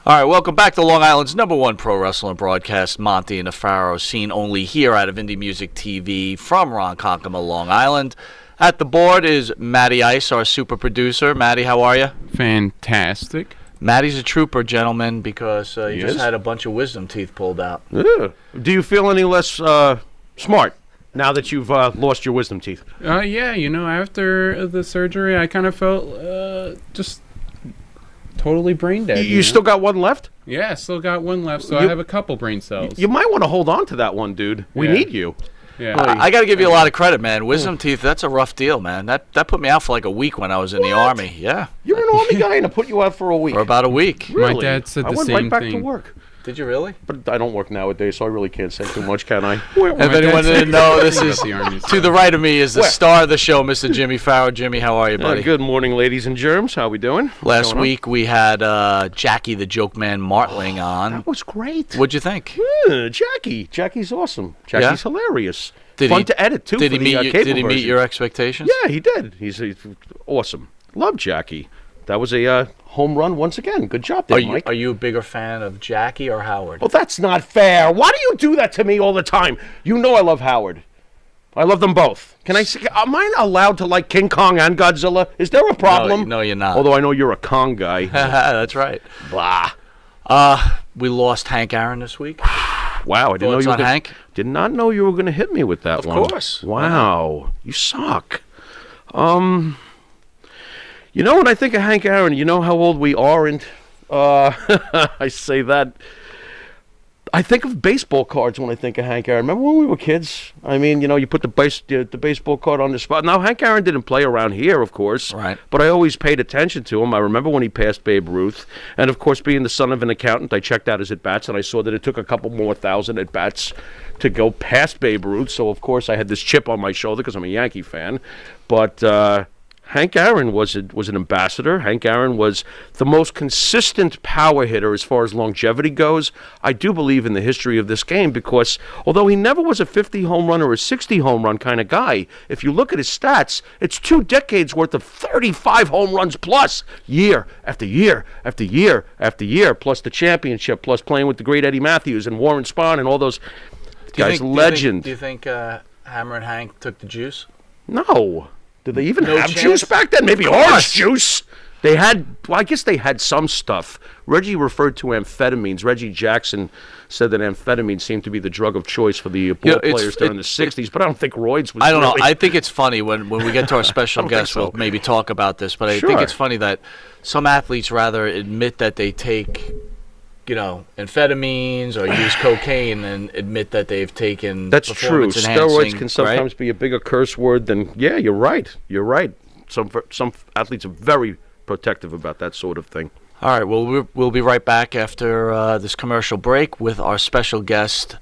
All right, welcome back to Long Island's #1 pro wrestling broadcast, Monty and the Pharaoh, seen only here out of Indie Music TV from Ronkonkoma, Long Island. At the board is Matty Ice, our super producer. Matty, how are you? Fantastic. Matty's a trooper, gentlemen, because he just is? had a bunch of wisdom teeth pulled out. Yeah. Do you feel any less smart now that you've lost your wisdom teeth? Yeah, after the surgery, I kind of felt just totally brain dead. You still got one left? Yeah, I still got one left, so I have a couple brain cells. You might want to hold on to that one, dude. We need you. Yeah. I got to give you a lot of credit, man. Wisdom teeth, that's a rough deal, man. That put me out for like a week when I was in the Army. Yeah. You're an Army guy and I put you out for a week. For about a week. Really? My dad said the I went same right back thing. to work. Did you really? But I don't work nowadays, so I really can't say too much, can I? If anyone didn't know, this is the Army to the right of me is the star of the show, Mr. Jimmy Farrow. Jimmy, how are you, buddy? Good morning, ladies and germs. How we doing? Last week we had Jackie the Joke Man Martling on. That was great. What'd you think? Yeah, Jackie. Jackie's awesome. Jackie's hilarious. Fun to edit, too, Did for he meet the you, cable Did he meet version. your expectations? Yeah, he did. He's awesome. Love Jackie. That was a home run once again. Good job there, Mike. Are you a bigger fan of Jackie or Howard? Well, that's not fair. Why do you do that to me all the time? You know I love Howard. I love them both. Am I allowed to like King Kong and Godzilla? Is there a problem? No, you're not. Although I know you're a Kong guy. That's right. Blah. We lost Hank Aaron this week. Wow, I didn't know Thoughts you were on Hank? Did not know you were going to hit me with that one. Of course. Wow, you suck. You know when I think of Hank Aaron, you know how old we aren't. I say that. I think of baseball cards when I think of Hank Aaron. Remember when we were kids? I mean, you put the baseball card on the spot. Now, Hank Aaron didn't play around here, of course. Right. But I always paid attention to him. I remember when he passed Babe Ruth. And, of course, being the son of an accountant, I checked out his at-bats, and I saw that it took a couple more thousand at-bats to go past Babe Ruth. So, of course, I had this chip on my shoulder because I'm a Yankee fan. But Hank Aaron was an ambassador. Hank Aaron was the most consistent power hitter as far as longevity goes. I do believe in the history of this game because although he never was a 50 home run or a 60 home run kind of guy, if you look at his stats, it's 2 decades worth of 35 home runs plus year after year after year after year, plus the championship, plus playing with the great Eddie Matthews and Warren Spahn and all those guys. Legend. Do you think Hammer and Hank took the juice? No. Did they even have chance? juice back then? Maybe orange juice. They had, well, I guess they had some stuff. Reggie referred to amphetamines. Reggie Jackson said that amphetamines seemed to be the drug of choice for the ball players during the 60s, but I don't think Royds was I don't know. really- I think it's funny when we get to our special guest, so. we'll maybe talk about this, but I think it's funny that some athletes rather admit that they take amphetamines or use cocaine and admit that they've taken That's true. Steroids can sometimes right? be a bigger curse word than, yeah, you're right. You're right. Some athletes are very protective about that sort of thing. All right, well, we'll be right back after this commercial break with our special guest,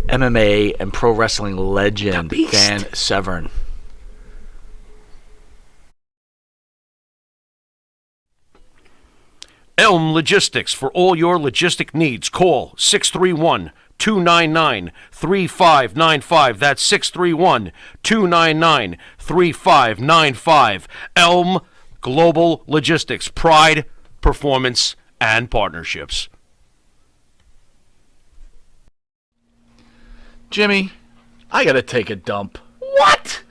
MMA and pro wrestling legend, Dan Severn. Elm Logistics. For all your logistic needs, call 631-299-3595. That's 631-299-3595. Elm Global Logistics. Pride, performance, and partnerships. Jimmy, I got to take a dump. What?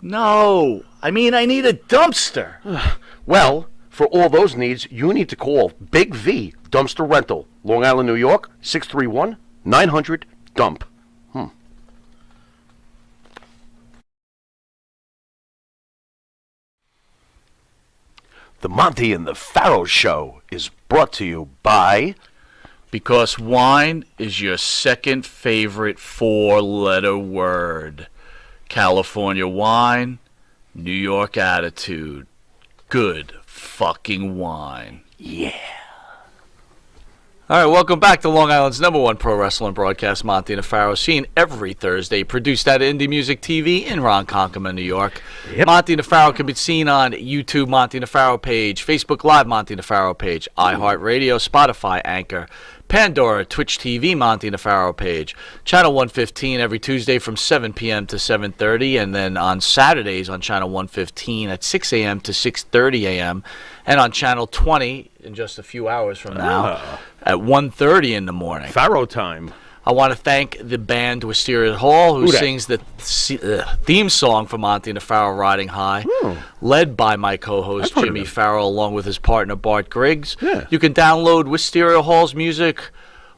No, I mean I need a dumpster. Well, for all those needs, you need to call Big V Dumpster Rental, Long Island, New York, 631-900-DUMP. The Monty and the Pharaoh Show is brought to you by... Because wine is your second favorite 4-letter word. California wine, New York attitude. Good fucking wine. Yeah. All right, welcome back to Long Island's #1 pro wrestling broadcast, Monty and the Pharaoh, seen every Thursday, produced at Indie Music TV in Ronkonkoma, New York. Yep. Monty and the Pharaoh can be seen on YouTube, Monty and the Pharaoh page, Facebook Live, Monty and the Pharaoh page, iHeartRadio, Spotify, Anchor, Pandora, Twitch TV, Monty Nefaro page. Channel 115 every Tuesday from 7 p.m. to 7:30, and then on Saturdays on Channel 115 at 6 a.m. to 6:30 a.m., and on Channel 20 in just a few hours from now at 1:30 in the morning. Faro time. I want to thank the band Wisteria Hall, who sings the theme song for Monty and the Farrell Riding High, led by my co-host Jimmy Farrell, along with his partner Bart Griggs. Yeah. You can download Wisteria Hall's music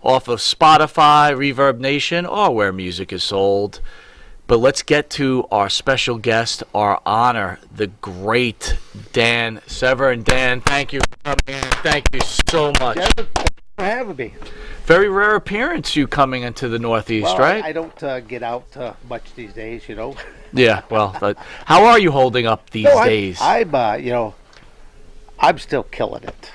off of Spotify, Reverb Nation, or where music is sold. But let's get to our special guest, our honor, the great Dan Severn. Dan, thank you for coming in. Thank you so much. Thanks for having me. Very rare appearance, you coming into the Northeast, Well, right? I don't get out much these days, you know. Yeah, well, how are you holding up these days? I'm I'm still killing it.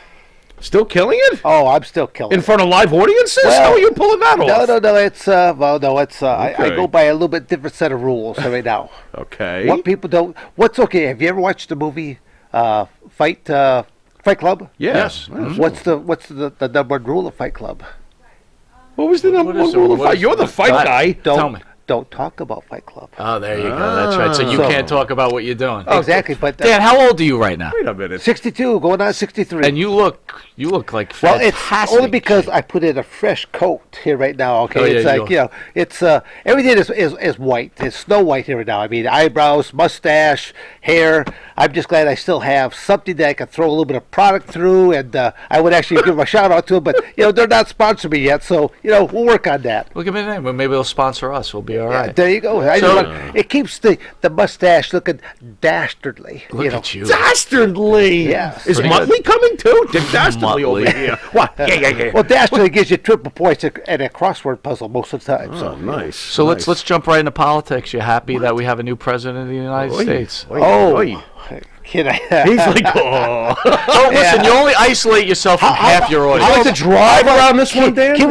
Still killing it? Oh, I'm still killing In it. front of live audiences? Well, How are you pulling that off? No, it's I Okay. go by a little bit different set of rules right now. Okay. What people don't. What's okay? Have you ever watched the movie Fight Club? Yes. What's the number one rule of Fight Club? What was the number What is one it? rule of What fight? is- You're the fight guy. Tell me. Don't talk about Fight Club. Oh, there you go. That's right. So you So- can't talk about what you're doing. Exactly, but Dan, how old are you right now? Wait a minute. 62, going on 63. And you look like Well, fantastic. it's only because I put in a fresh coat here right now. Okay, Oh, yeah, it's like it's everything is white. It's snow white here right now. I mean, eyebrows, mustache, hair. I'm just glad I still have something that I can throw a little bit of product through, and I would actually give a shout out to them, but they're not sponsoring me yet, so we'll work on that. Look at me name. Well, maybe they'll sponsor us. We'll be all right. There you go. It keeps the mustache looking dastardly. Look at you. Dastardly. Yes. Is Pretty Muttley coming too? Dick Dastardly over Muttley. here. What? Yeah. Well, dastardly gives you triple points and a crossword puzzle most of the time. Oh, So. nice. So let's jump right into politics. You're happy that we have a new president of the United States? Can I? He's like, oh. Oh, listen, you only isolate yourself from half your I audience. like to drive around this one, Dan. Can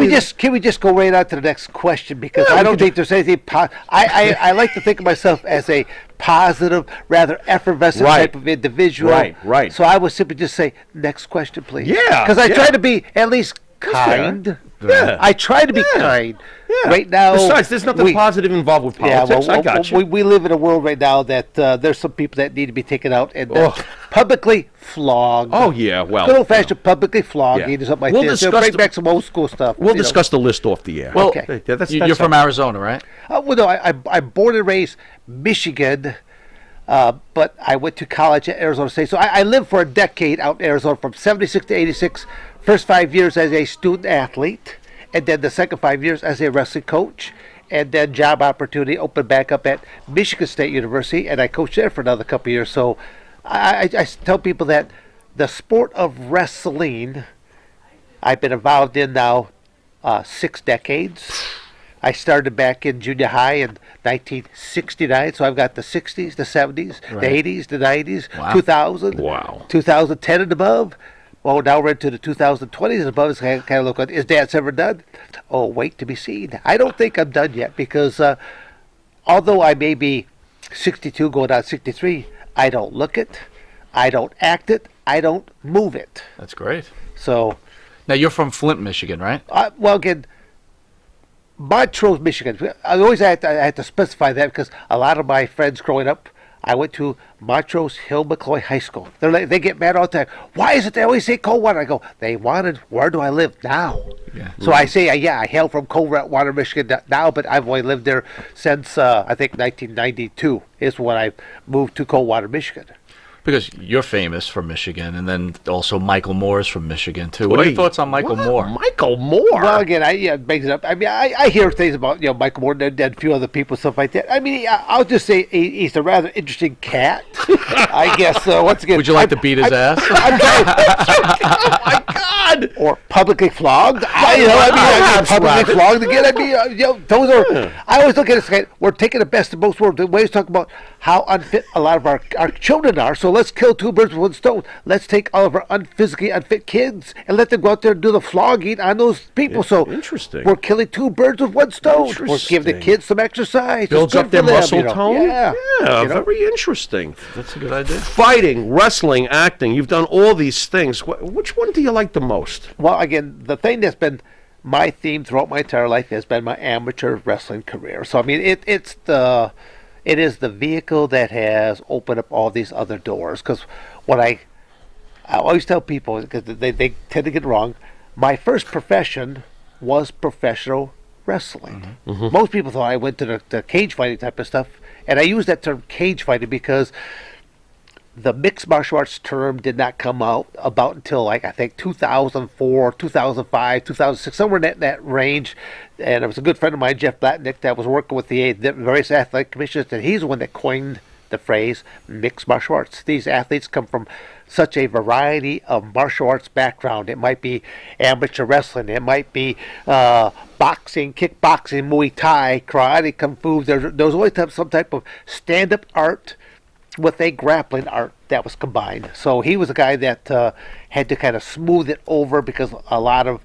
we just go right on to the next question, because I don't think there's anything. I like to think of myself as a positive, rather effervescent Right. type of individual. Right. So I would simply just say, next question, please. Yeah, Because I yeah. try to be at least fair. kind. Yeah. I try to be kind. Yeah. Right now. Besides, there's nothing positive involved with politics. I got you. We live in a world right now that there's some people that need to be taken out and Ugh. publicly flogged. Oh, yeah, well. Good old-fashioned publicly flogging Yeah. or something like We'll this. discuss Bring the- back some old school stuff. We'll discuss the list off the air. Well, Okay. Yeah, that's you're from Arizona, right? Well, no, I'm born and raised Michigan, but I went to college at Arizona State. So I lived for a decade out in Arizona from 76 to 86. First 5 years as a student athlete, and then the second 5 years as a wrestling coach. And then job opportunity opened back up at Michigan State University, and I coached there for another couple of years. So I tell people that the sport of wrestling, I've been involved in now 6 decades. I started back in junior high in 1969, so I've got the 60s, the 70s, Right. the 80s, the 90s, Wow. 2000, Wow. 2010 and above. Well, now we're into the 2020s and above. It's kind of look like, is Dance ever done? Oh, wait to be seen. I don't think I'm done yet, because although I may be 62 going on 63, I don't look it, I don't act it, I don't move it. That's great. So, Now, you're from Flint, Michigan, right? well, again, Montrose, Michigan. I always had to specify that, because a lot of my friends growing up, I went to Montrose Hill McCloy High School. They get mad all the time. Why is it they always say Coldwater? I go, they wanted, where do I live now? Yeah. So I say, I hail from Coldwater, Michigan now, but I've only lived there since, I think, 1992 is when I moved to Coldwater, Michigan. Because you're famous from Michigan, and then also Michael Moore's from Michigan, too. What are your Wait, thoughts on Michael what? Moore? Michael Moore? Well, again, it makes it up. I mean, I hear things about Michael Moore and a few other people, stuff like that. I mean, I'll just say he's a rather interesting cat. I guess. Once again, Would you like to beat his ass? Oh, my God! or publicly flogged? Publicly flogged again. I mean, those are. I always look at it as we're taking the best of both worlds. We always talk about how unfit a lot of our children are. So let's kill two birds with one stone. Let's take all of our physically unfit kids and let them go out there and do the flogging on those people. So Interesting. we're killing two birds with one stone. We're giving the Interesting. kids some exercise. Builds It's good up their for them, muscle tone? Yeah. Very interesting. That's a good idea. Fighting, wrestling, acting. You've done all these things. Which one do you like the most? Well, again, the thing that's been my theme throughout my entire life has been my amateur wrestling career. So I mean, it is the vehicle that has opened up all these other doors. Because what I always tell people, because they tend to get it wrong, my first profession was professional wrestling. Most people thought I went to the cage fighting type of stuff, and I use that term cage fighting because the mixed martial arts term did not come out about until like I think 2004, 2005, 2006, somewhere in that range. And it was a good friend of mine, Jeff Blatnick, that was working with the various athletic commissions, and he's the one that coined the phrase mixed martial arts. These athletes come from such a variety of martial arts background. It might be amateur wrestling, it might be boxing, kickboxing, Muay Thai, karate, kung fu. There's always some type of stand-up art with a grappling art that was combined. So he was a guy that had to kind of smooth it over, because a lot of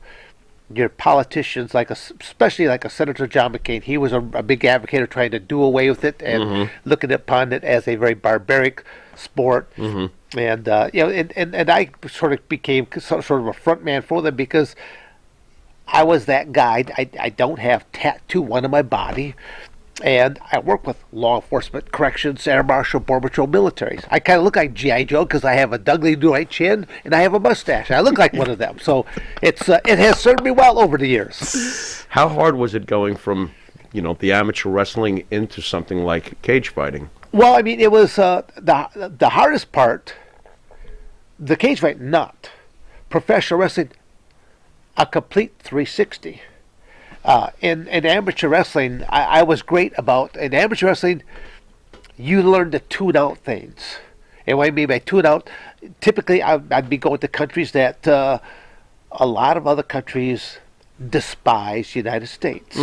your politicians, especially like a Senator John McCain, he was a big advocate of trying to do away with it and looking upon it as a very barbaric sport. And and I sort of became sort of a front man for them, because I was that guy. I don't have tattoo one on my body. And I work with law enforcement, corrections, air marshal, border patrol, militaries. I kind of look like G.I. Joe because I have a Douglas Dwight chin and I have a mustache. I look like one of them. So it has served me well over the years. How hard was it going from, the amateur wrestling into something like cage fighting? Well, I mean, it was the hardest part. The cage fight, not. Professional wrestling, a complete 360. In amateur wrestling, I was great about, in amateur wrestling, you learn to tune out things. And what I mean by tune out, typically I'd be going to countries that a lot of other countries despise the United States.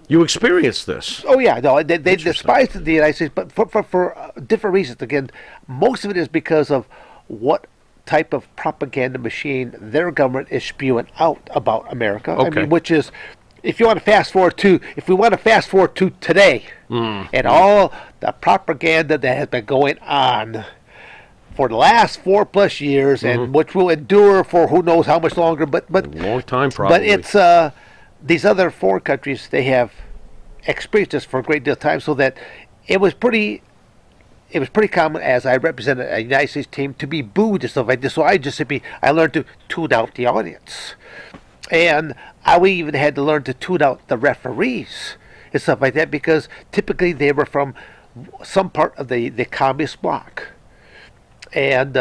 You experienced this. Oh, yeah. No, they despise the United States, but for different reasons. Again, most of it is because of what type of propaganda machine their government is spewing out about America. Okay. I mean, which is, if we want to fast forward to today, and all the propaganda that has been going on for the last 4+ years, and which will endure for who knows how much longer, but a long time probably. But it's these other foreign countries, they have experienced this for a great deal of time, so that it was pretty common, as I represented a United States team, to be booed and stuff like this. So I learned to tune out the audience. And we even had to learn to tune out the referees and stuff like that, because typically they were from some part of the communist bloc. And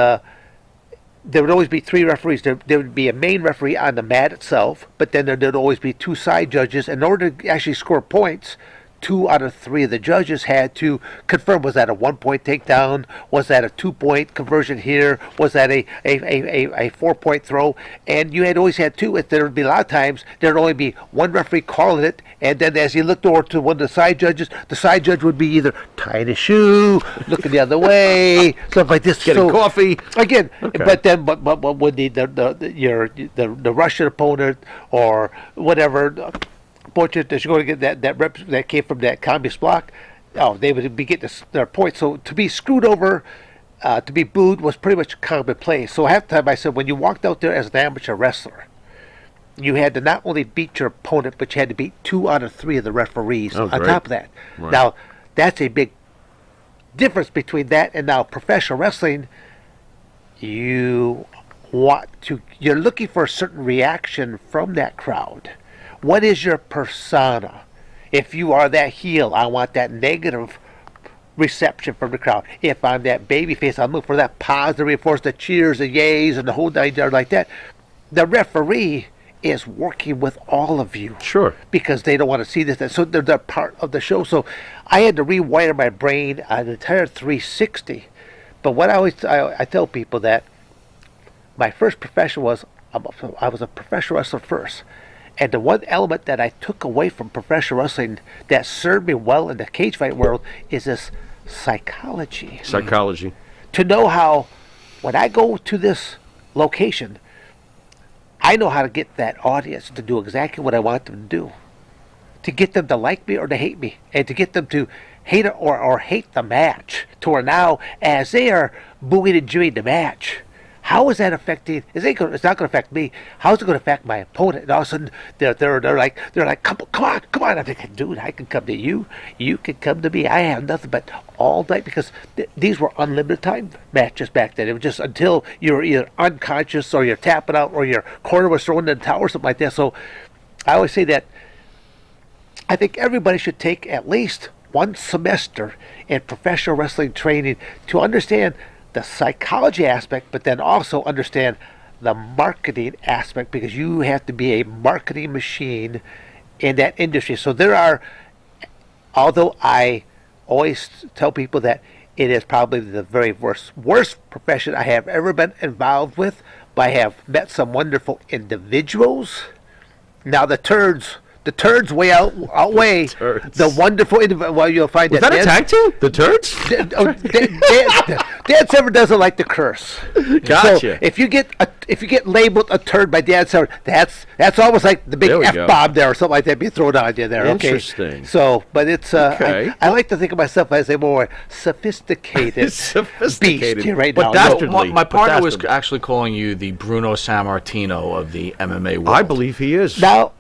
there would always be 3 referees. There would be a main referee on the mat itself, but then there'd always be 2 side judges. In order to actually score points, 2 out of 3 of the judges had to confirm, was that a 1-point takedown? Was that a 2-point conversion here? Was that a 4-point throw? And you had always had 2. There would be a lot of times there would only be 1 referee calling it, and then as you looked over to one of the side judges, the side judge would be either tying his shoe, looking the other way, stuff like this. Getting coffee. Again, Okay. but then but when the Russian opponent or whatever, fortunate that you're going to get that rep that came from that communist bloc, they would be getting their points. So to be screwed over, to be booed, was pretty much commonplace. So half the time I said, when you walked out there as an amateur wrestler, you had to not only beat your opponent, but you had to beat 2 out of 3 of the referees on great. top of that. Right. Now, that's a big difference between that and now professional wrestling. You're looking for a certain reaction from that crowd. What is your persona? If you are that heel, I want that negative reception from the crowd. If I'm that baby face, I'm looking for that positive reinforcement, the cheers, the yays, and the whole nine yards like that. The referee is working with all of you. Sure. Because they don't want to see this. So they're part of the show. So I had to rewire my brain an entire 360. But what I tell people that my first profession was, I was a professional wrestler first. And the one element that I took away from professional wrestling that served me well in the cage fight world is this psychology. Psychology. To know how, when I go to this location, I know how to get that audience to do exactly what I want them to do. To get them to like me or to hate me. And to get them to hate or hate the match. To where now, as they are booing and enjoying the match, How is that affecting? It's not going to affect me. How is it going to affect my opponent? And all of a sudden, they're like, come on. I'm thinking, dude, I can come to you. You can come to me. I have nothing but all night, because these were unlimited time matches back then. It was just until you were either unconscious or you're tapping out or your corner was thrown in the towel or something like that. So I always say that I think everybody should take at least one semester in professional wrestling training to understand the psychology aspect, but then also understand the marketing aspect, because you have to be a marketing machine in that industry. So there are, although I always tell people that it is probably the very worst profession I have ever been involved with, but I have met some wonderful individuals. Now the turds outweigh the wonderful individual. Well, you'll find Was that a tag team? The Turds? Dan Severn doesn't like to curse. Gotcha. So if you get labeled a turd by Dan Severn, that's almost like the big There we F go. bomb there or something like that being thrown on you there. Interesting. Okay. So, but it's Okay. I like to think of myself as a more sophisticated beast here right But now. that's No, dastardly. My partner was Dastardly. actually calling you the Bruno Sammartino of the MMA world. I believe he is. now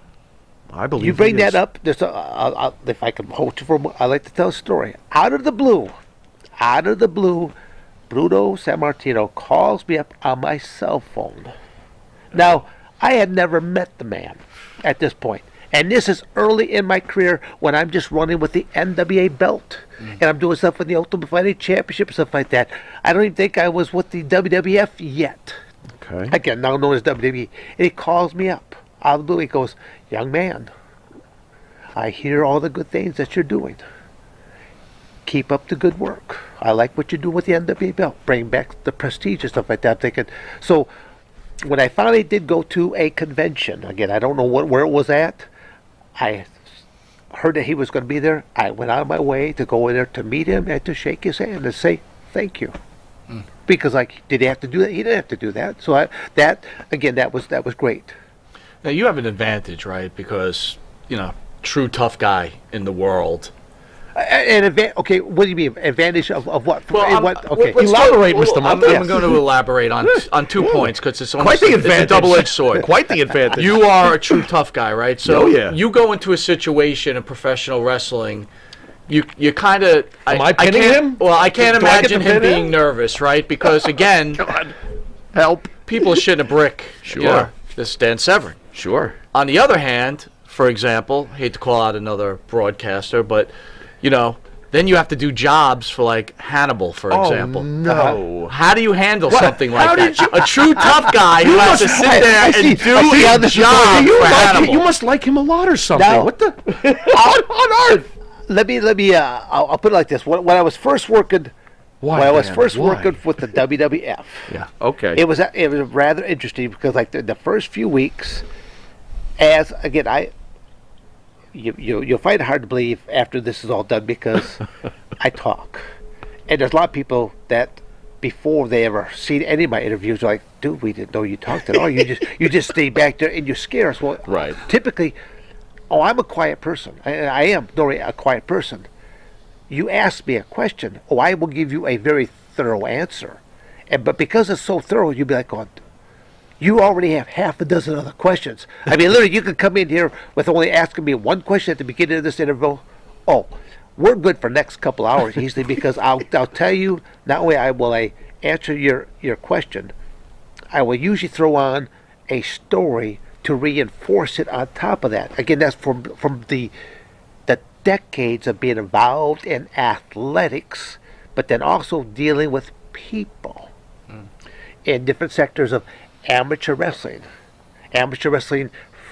I believe you bring he is. that up. There's if I can hold you for a moment, I like to tell a story. Out of the blue, Bruno Sammartino calls me up on my cell phone. Now, I had never met the man at this point. And this is early in my career when I'm just running with the NWA belt. And I'm doing stuff with the Ultimate Fighting Championship and stuff like that. I don't even think I was with the WWF yet. Okay. Again, now known as WWE. And he calls me up. Out of the blue, he goes, young man, I hear all the good things that you're doing. Keep up the good work. I like what you do with the NWA belt. Bring back the prestige and stuff like that. I'm thinking, so when I finally did go to a convention, again, I don't know where it was at. I heard that he was going to be there. I went out of my way to go in there to meet him and to shake his hand and say thank you. Because, like, did he have to do that? He didn't have to do that. So that was great. Now you have an advantage, right? Because true tough guy in the world. Okay, what do you mean? Advantage of what? Well, Okay. Elaborate, Mr. Monty. I'm going to elaborate on 2 points because it's Quite the it's a advantage. double-edged sword. Quite the advantage. You are a true tough guy, right? So Oh, yeah. you go into a situation in professional wrestling. You kind of. Am I pinning him? Well, I can't Do I get imagine to him pin him? being nervous, right? Because again, God. Help. people are shitting a brick. Sure. This is Dan Severn. Sure. On the other hand, for example, hate to call out another broadcaster, but then you have to do jobs for like Hannibal, for example. No. How do you handle something How like did that? you- A true tough guy who has to sit there I see- and do I see how a this is job going. You for like Hannibal. you must like him a lot or something. Now- What the? on earth? Let me. I'll put it like this. When I was first working, Why, when I was Dan? first Why? working with the WWF, Yeah. Okay. it was rather interesting because like the first few weeks, as again you'll find it hard to believe after this is all done because I talk, and there's a lot of people that before they ever seen any of my interviews are like, dude, we didn't know you talked at all. You just stay back there and you scare us. Well, Right. Typically, I'm a quiet person. I am normally a quiet person. You ask me a question, I will give you a very thorough answer. But because it's so thorough, you'll be like, going, you already have half a dozen other questions. I mean, literally, you could come in here with only asking me one question at the beginning of this interview. Oh, we're good for the next couple hours easily because I'll tell you, not only I will answer your question, I will usually throw on a story to reinforce it on top of that. Again, that's from the decades of being involved in athletics, but then also dealing with people in different sectors of amateur wrestling,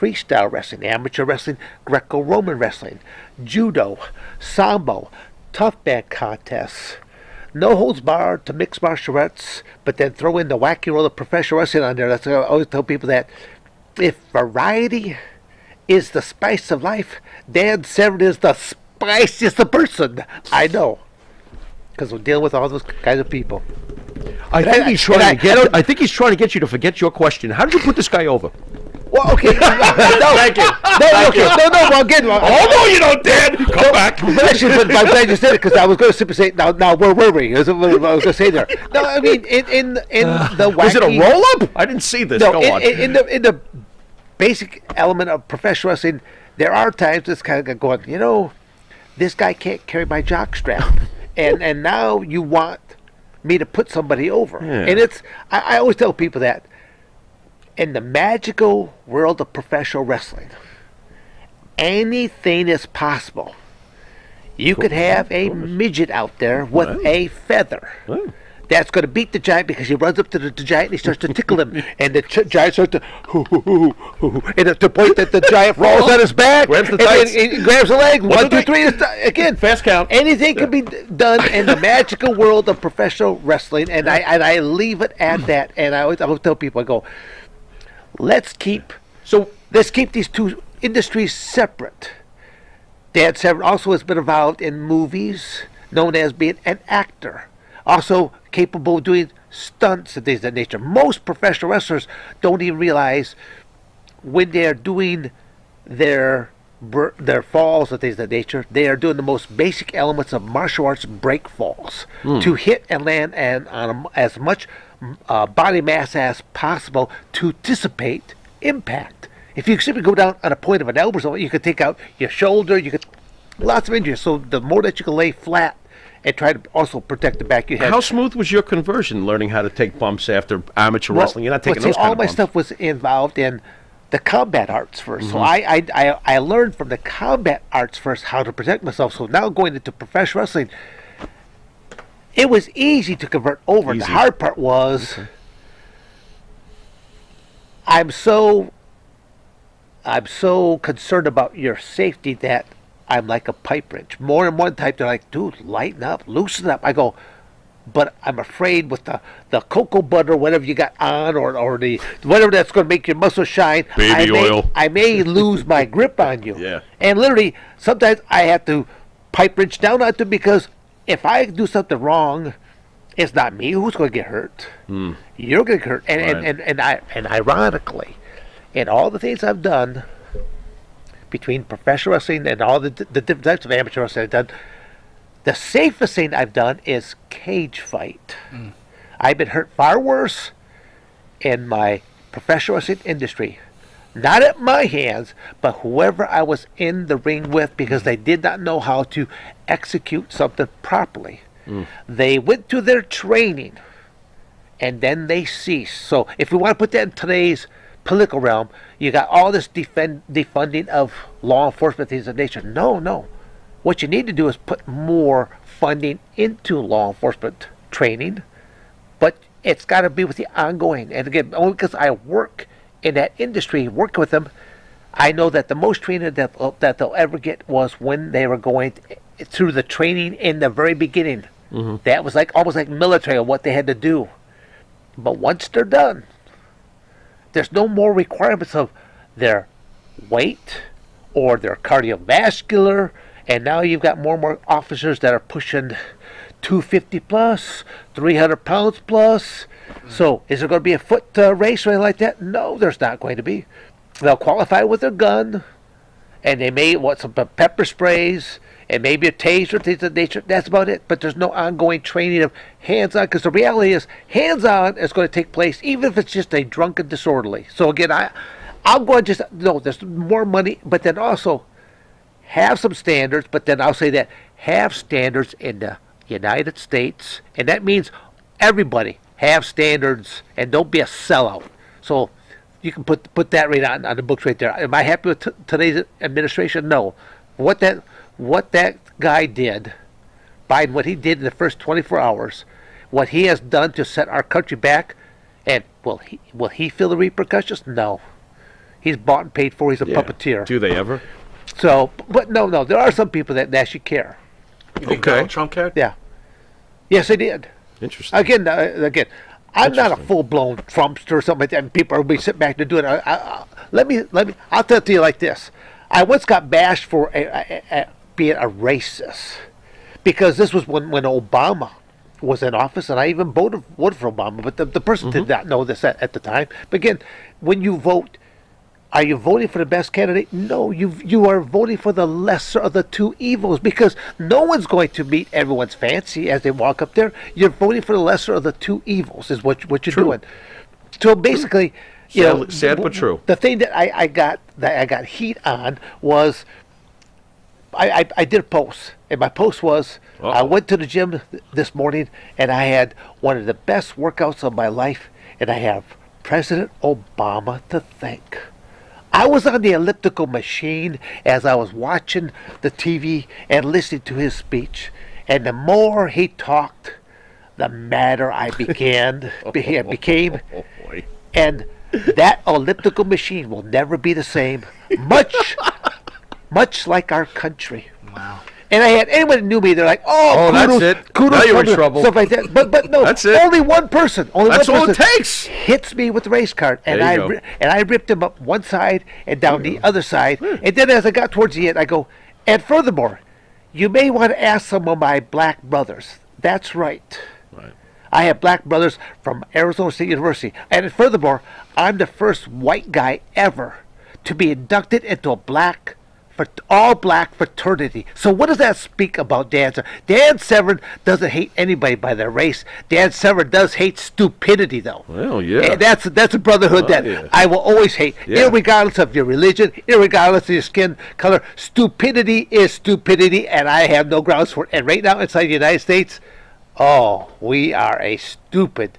freestyle wrestling, amateur wrestling, Greco-Roman wrestling, judo, sambo, tough man contests, no holds barred to mixed martial arts, but then throw in the wacky roll of professional wrestling on there. That's why I always tell people that if variety is the spice of life, Dan Severn is the spiciest of person I know. Because we're dealing with all those kinds of people. I think he's trying to get you to forget your question. How did you put this guy over? Well, okay. No, Thank you. no, okay. No. Well, again. Oh no, you don't, Dad. Come back. But actually, but I'm glad you said it because I was going to simply say, now where were we? That's what I was going to say there. No, I mean, in the wacky, Was it a roll up? I didn't see this. No, Go on. in the basic element of professional wrestling, there are times it's kind of going, this guy can't carry my jock strap, and now you want me to put somebody over, Yeah. and it's I always tell people that in the magical world of professional wrestling, anything is possible. You could have a midget out there with a feather. Oh. That's going to beat the giant because he runs up to the giant and he starts to tickle him. And the giant starts to, and at the point that the giant falls on his back, Grabs the and then tights. he grabs the leg. 1, 2, 2, 3. Again, Fast count. anything can be done in the magical world of professional wrestling, and I leave it at that. And I always tell people, I go, let's keep these two industries separate. Dad Severn also has been involved in movies, known as being an actor. Also capable of doing stunts and things of that nature. Most professional wrestlers don't even realize when they're doing their falls and things of that nature, they are doing the most basic elements of martial arts break falls to hit and land and on as much body mass as possible to dissipate impact. If you simply go down on a point of an elbow, so you could take out your shoulder, you could lots of injuries. So the more that you can lay flat and try to also protect the back of your head. How smooth was your conversion learning how to take bumps after amateur wrestling? You're not taking those kind all of my bumps. stuff was involved in the combat arts first. So I learned from the combat arts first how to protect myself. So now going into professional wrestling, it was easy to convert over. Easy. The hard part was I'm so concerned about your safety that I'm like a pipe wrench. More than one type, they're like, dude, lighten up, loosen up. I go, but I'm afraid with the cocoa butter, whatever you got on, or the whatever that's going to make your muscles shine. Baby oil. I may lose my grip on you. Yeah. And literally, sometimes I have to pipe wrench down on them because if I do something wrong, it's not me who's going to get hurt. You're going to get hurt. And ironically, in all the things I've done, between professional wrestling and all the different types of amateur wrestling I've done, the safest thing I've done is cage fight. I've been hurt far worse in my professional wrestling industry. Not at my hands, but whoever I was in the ring with because they did not know how to execute something properly. They went to their training and then they ceased. So if we want to put that in today's political realm, you got all this defunding of law enforcement things of nature. No. What you need to do is put more funding into law enforcement training, but it's got to be with the ongoing. And again, only because I work in that industry, working with them, I know that the most training that they'll ever get was when they were going through the training in the very beginning. That was almost like military of what they had to do. But once they're done, there's no more requirements of their weight or their cardiovascular, and now you've got more and more officers that are pushing 250 plus, 300 pounds plus. So is there going to be a foot race or anything like that? No, there's not going to be. They'll qualify with their gun, and they may want some pepper sprays, and maybe a taser, things of that nature. That's about it. But there's no ongoing training of hands-on, because the reality is hands-on is going to take place even if it's just a drunken disorderly. So again, I'm going to just, no, there's more money, but then also have some standards, but then I'll say that have standards in the United States, and that means everybody have standards and don't be a sellout. So you can put that right on the books right there. Am I happy with today's administration? No. What that guy did, Biden, what he did in the first 24 hours, what he has done to set our country back, and will he feel the repercussions? No. He's bought and paid for. He's a puppeteer. Do they ever? So, but no. There are some people that actually care. You think Donald Trump cared? Yeah. Yes, they did. Interesting. Again, I'm not a full-blown Trumpster or something like that, and people will be sitting back to do it. I'll tell it to you like this. I once got bashed for being a racist because this was when Obama was in office, and I even voted for Obama, but the person did not know this at the time. But again, when you vote Are you voting for the best candidate? No, you are voting for the lesser of the two evils, because no one's going to meet everyone's fancy as they walk up there. You're voting for the lesser of the two evils is what you're doing. So basically, Sad but true. The thing that I got heat on was I did a post, and my post was I went to the gym this morning and I had one of the best workouts of my life, and I have President Obama to thank. I was on the elliptical machine as I was watching the TV and listening to his speech, and the more he talked, the madder I became. And that elliptical machine will never be the same, much like our country. Wow. And I had anyone who knew me, they're like, "Oh, kudos, that's it. kudos, Now you're in kudos," trouble. stuff like that. But no, That's it. only one person. That's all it takes. Hits me with the race card, and There you go. I ripped him up one side and down the other side. And then as I got towards the end, I go, and furthermore, you may want to ask some of my black brothers. That's right. I have black brothers from Arizona State University, and furthermore, I'm the first white guy ever to be inducted into a all black fraternity. So what does that speak about Dan Severn? Dan Severn doesn't hate anybody by their race. Dan Severn does hate stupidity, though. Well, yeah. And that's a brotherhood that yeah. I will always hate, Yeah. irregardless of your religion, irregardless of your skin color. Stupidity is stupidity, and I have no grounds for it. And right now inside the United States, we are a stupid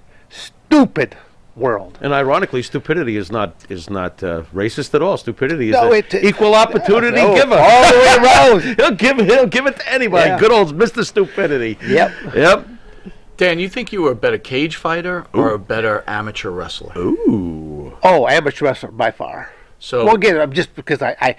world. And ironically, stupidity is not racist at all. Stupidity is No, an equal opportunity giver. all the way around. He'll give it to anybody. Yeah. Good old Mr. Stupidity. Yep. Dan, you think you were a better cage fighter or a better amateur wrestler? Ooh. Oh, amateur wrestler by far. So, Well, again, I'm just because I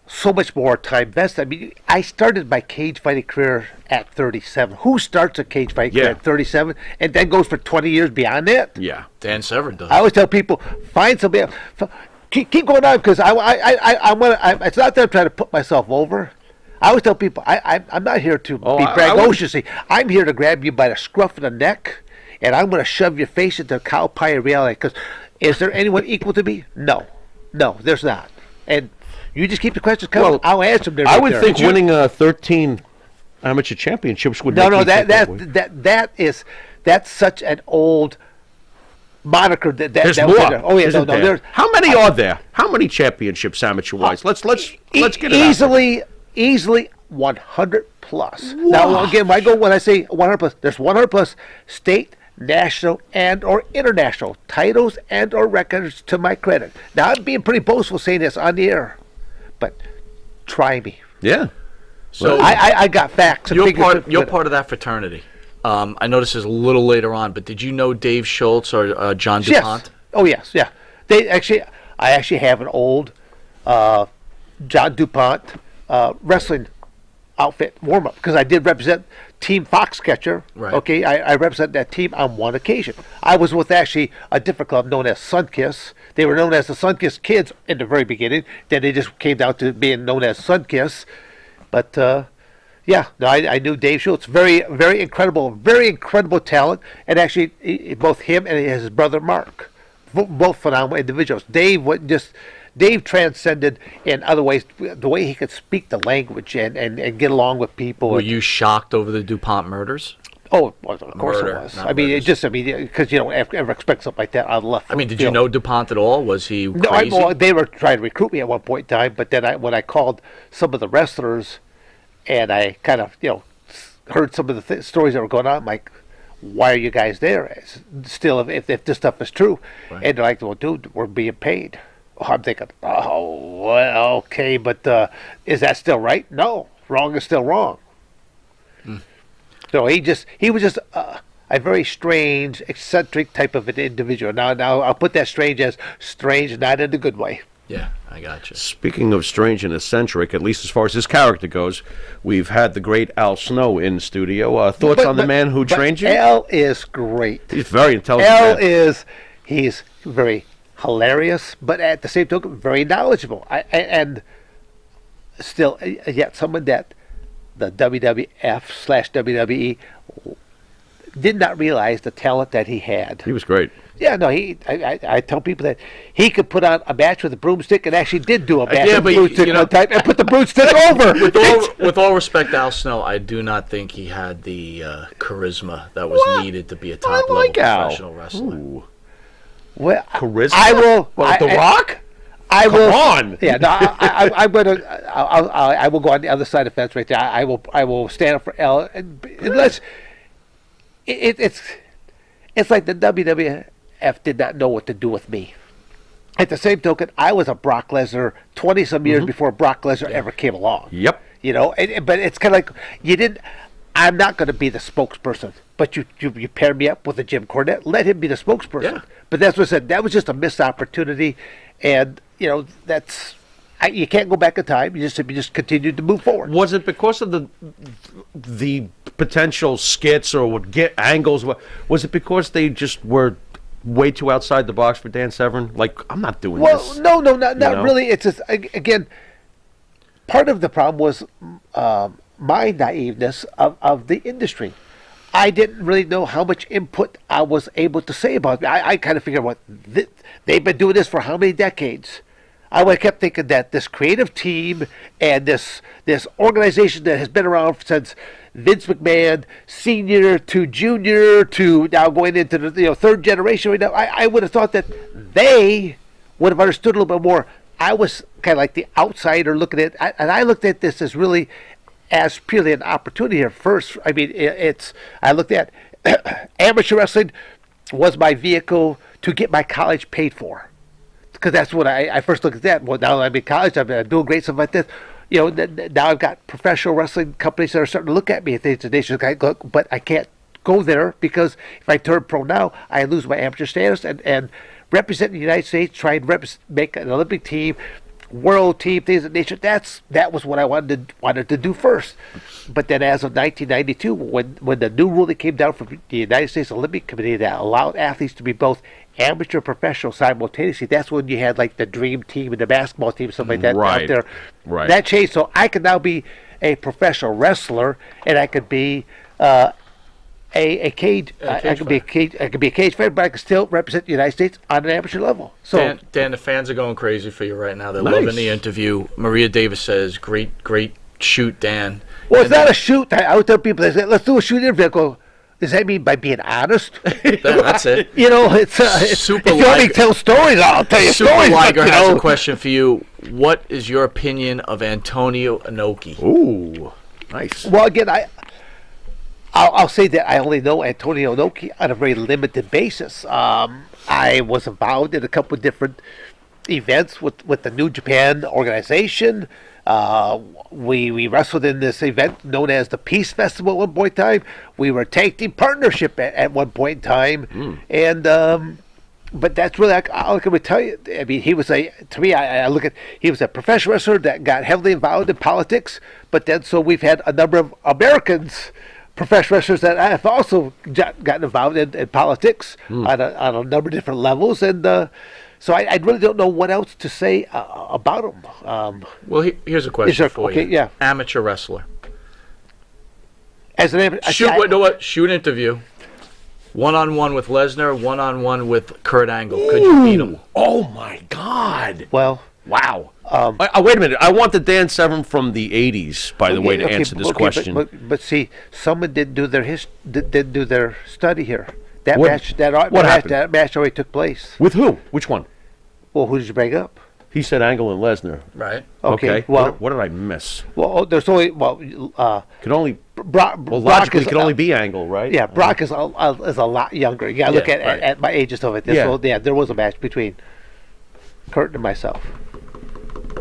so much more time vested. I mean, I started my cage fighting career at 37. Who starts a cage fighting career Yeah. at 37 and then goes for 20 years beyond that? Yeah. Dan Severn does. I always tell people, find somebody else. Keep going on, because I want to. It's not that I'm trying to put myself over. I always tell people, I'm not here to be braggadocious. I'm here to grab you by the scruff of the neck, and I'm going to shove your face into a cow pie of reality. Because is there anyone equal to me? No, there's not. And you just keep the questions coming. Well, I'll answer them. I would think winning 13 amateur championships would make me think that way. That's such an old moniker There's that more. was in there. Oh yeah, isn't there? there's How many are there? How many championships amateur wise? Let's get it easily 100 plus. Now again, when I say 100 plus, there's 100 plus state, national, and or international titles and or records to my credit. Now I'm being pretty boastful saying this on the air, but try me. Yeah. So I got facts. And you're figures part of that fraternity. I know this is a little later on, but did you know Dave Schultz or John DuPont? Yes. Oh yes, yeah. I actually have an old John DuPont wrestling outfit warm up, because I did represent Team Foxcatcher. Right. Okay, I represent that team on one occasion. I was with actually a different club known as Sunkiss. They were known as the Sunkiss Kids in the very beginning. Then they just came down to being known as Sunkiss. But I knew Dave Schultz. Very, very incredible talent. And actually, both him and his brother Mark, both phenomenal individuals. Dave transcended in other ways, the way he could speak the language and get along with people. Were you shocked over the DuPont murders? Oh, well, of course Murder, it was. not I mean, murders. because you don't ever expect something like that out of left. I mean, did you know DuPont at all? Was he No, crazy? they were trying to recruit me at one point in time, but then when I called some of the wrestlers, and I kind of heard some of the stories that were going on, I'm like, why are you guys there? Still, if this stuff is true, Right. And they're like, well, dude, we're being paid. I'm thinking, oh, well, okay, but is that still right? No, wrong is still wrong. So he was just a very strange, eccentric type of an individual. Now I'll put that strange as strange, not in a good way. Yeah, I got you. Speaking of strange and eccentric, at least as far as his character goes, we've had the great Al Snow in studio. Thoughts on the man who trained you? Al is great. He's very intelligent. man. He's very hilarious, but at the same token, very knowledgeable. And still, yet someone that the WWF/WWE did not realize the talent that he had. He was great. Yeah, no, I tell people that he could put on a match with a broomstick, and actually did do a match with a broomstick one time, and put the broomstick over. With all respect, Al Snow, I do not think he had the charisma that was needed to be a top-level professional wrestler. Ooh. Well, Charisma? I will. The Rock? I will. Come on. Yeah, no, I'm gonna. I will go on the other side of the fence right there. I will stand up for L. Unless it's like the WWF did not know what to do with me. At the same token, I was a Brock Lesnar 20-some years before Brock Lesnar ever came along. Yep. You know, but it's kind of like you didn't. I'm not going to be the spokesperson, but you pair me up with a Jim Cornette. Let him be the spokesperson. Yeah. But that's what I said. That was just a missed opportunity, and you know that's. You can't go back in time. You just continue to move forward. Was it because of the potential skits or would get angles? Was it because they just were way too outside the box for Dan Severn? Like, I'm not doing this. Well, no, not really. It's just, again, part of the problem was my naiveness of the industry. I didn't really know how much input I was able to say about it. I kind of figured, they've been doing this for how many decades? I kept thinking that this creative team and this organization that has been around since Vince McMahon, senior to junior to now going into the third generation right now, I would have thought that they would have understood a little bit more. I was kind of like the outsider looking at it, and I looked at this as really as purely an opportunity here. First, I mean, I looked at amateur wrestling was my vehicle to get my college paid for. Because that's what I first looked at that. Well, now I'm in college, I'm doing great stuff like this. You know, now I've got professional wrestling companies that are starting to look at me and they should look, but I can't go there because if I turn pro now, I lose my amateur status and representing the United States, try and make an Olympic team, world team, things of that nature. That was what I wanted to do first. But then, as of 1992, when the new ruling came down from the United States Olympic Committee that allowed athletes to be both amateur and professional simultaneously, that's when you had like the dream team and the basketball team, something like that out there. Right. That changed, so I could now be a professional wrestler, and I could be a cage. I could be a cage fighter, but I could still represent the United States on an amateur level. So Dan, the fans are going crazy for you right now. They're Nice. loving the interview. Maria Davis says, "Great shoot, Dan." well, it's not a shoot. I would tell people, they say, let's do a shoot interview. I go, does that mean by being honest? That's it. You know, it's Super if you want me Liger- to tell stories, I'll tell you Super stories. Liger but, you has know, a question for you. What is your opinion of Antonio Inoki? Ooh, nice. Well, again, I'll say that I only know Antonio Inoki on a very limited basis. I was involved in a couple of different events with the New Japan organization. We wrestled in this event known as the Peace Festival at one point in time. We were a tag team partnership at one point in time. And but that's really all I can really tell you. I mean, he was I look at, he was a professional wrestler that got heavily involved in politics, but then so we've had a number of Americans, professional wrestlers that have also gotten involved in politics on a number of different levels, and so I really don't know what else to say about him. Well, here's a question for okay, you. yeah. Amateur wrestler. As an Shoot interview. One-on-one with Lesnar, one-on-one with Kurt Angle. Could you beat him? Oh my God! well, Wow. Wait a minute. I want the Dan Severn from the '80s, by the way, to answer this question. But see, someone didn't do their study here. That What- match, what happened? that match already took place. With who? Which one? Well, who did you bring up? He said Angle and Lesnar. Right. Okay. Well, Well, what did I miss? there's only Could only Brock. well Brock logically is, it could only be Angle, right? Yeah, Brock is a lot younger. You gotta look Yeah, at, right. at my age and stuff like this. Yeah. So yeah, there was a match between Kurt and myself.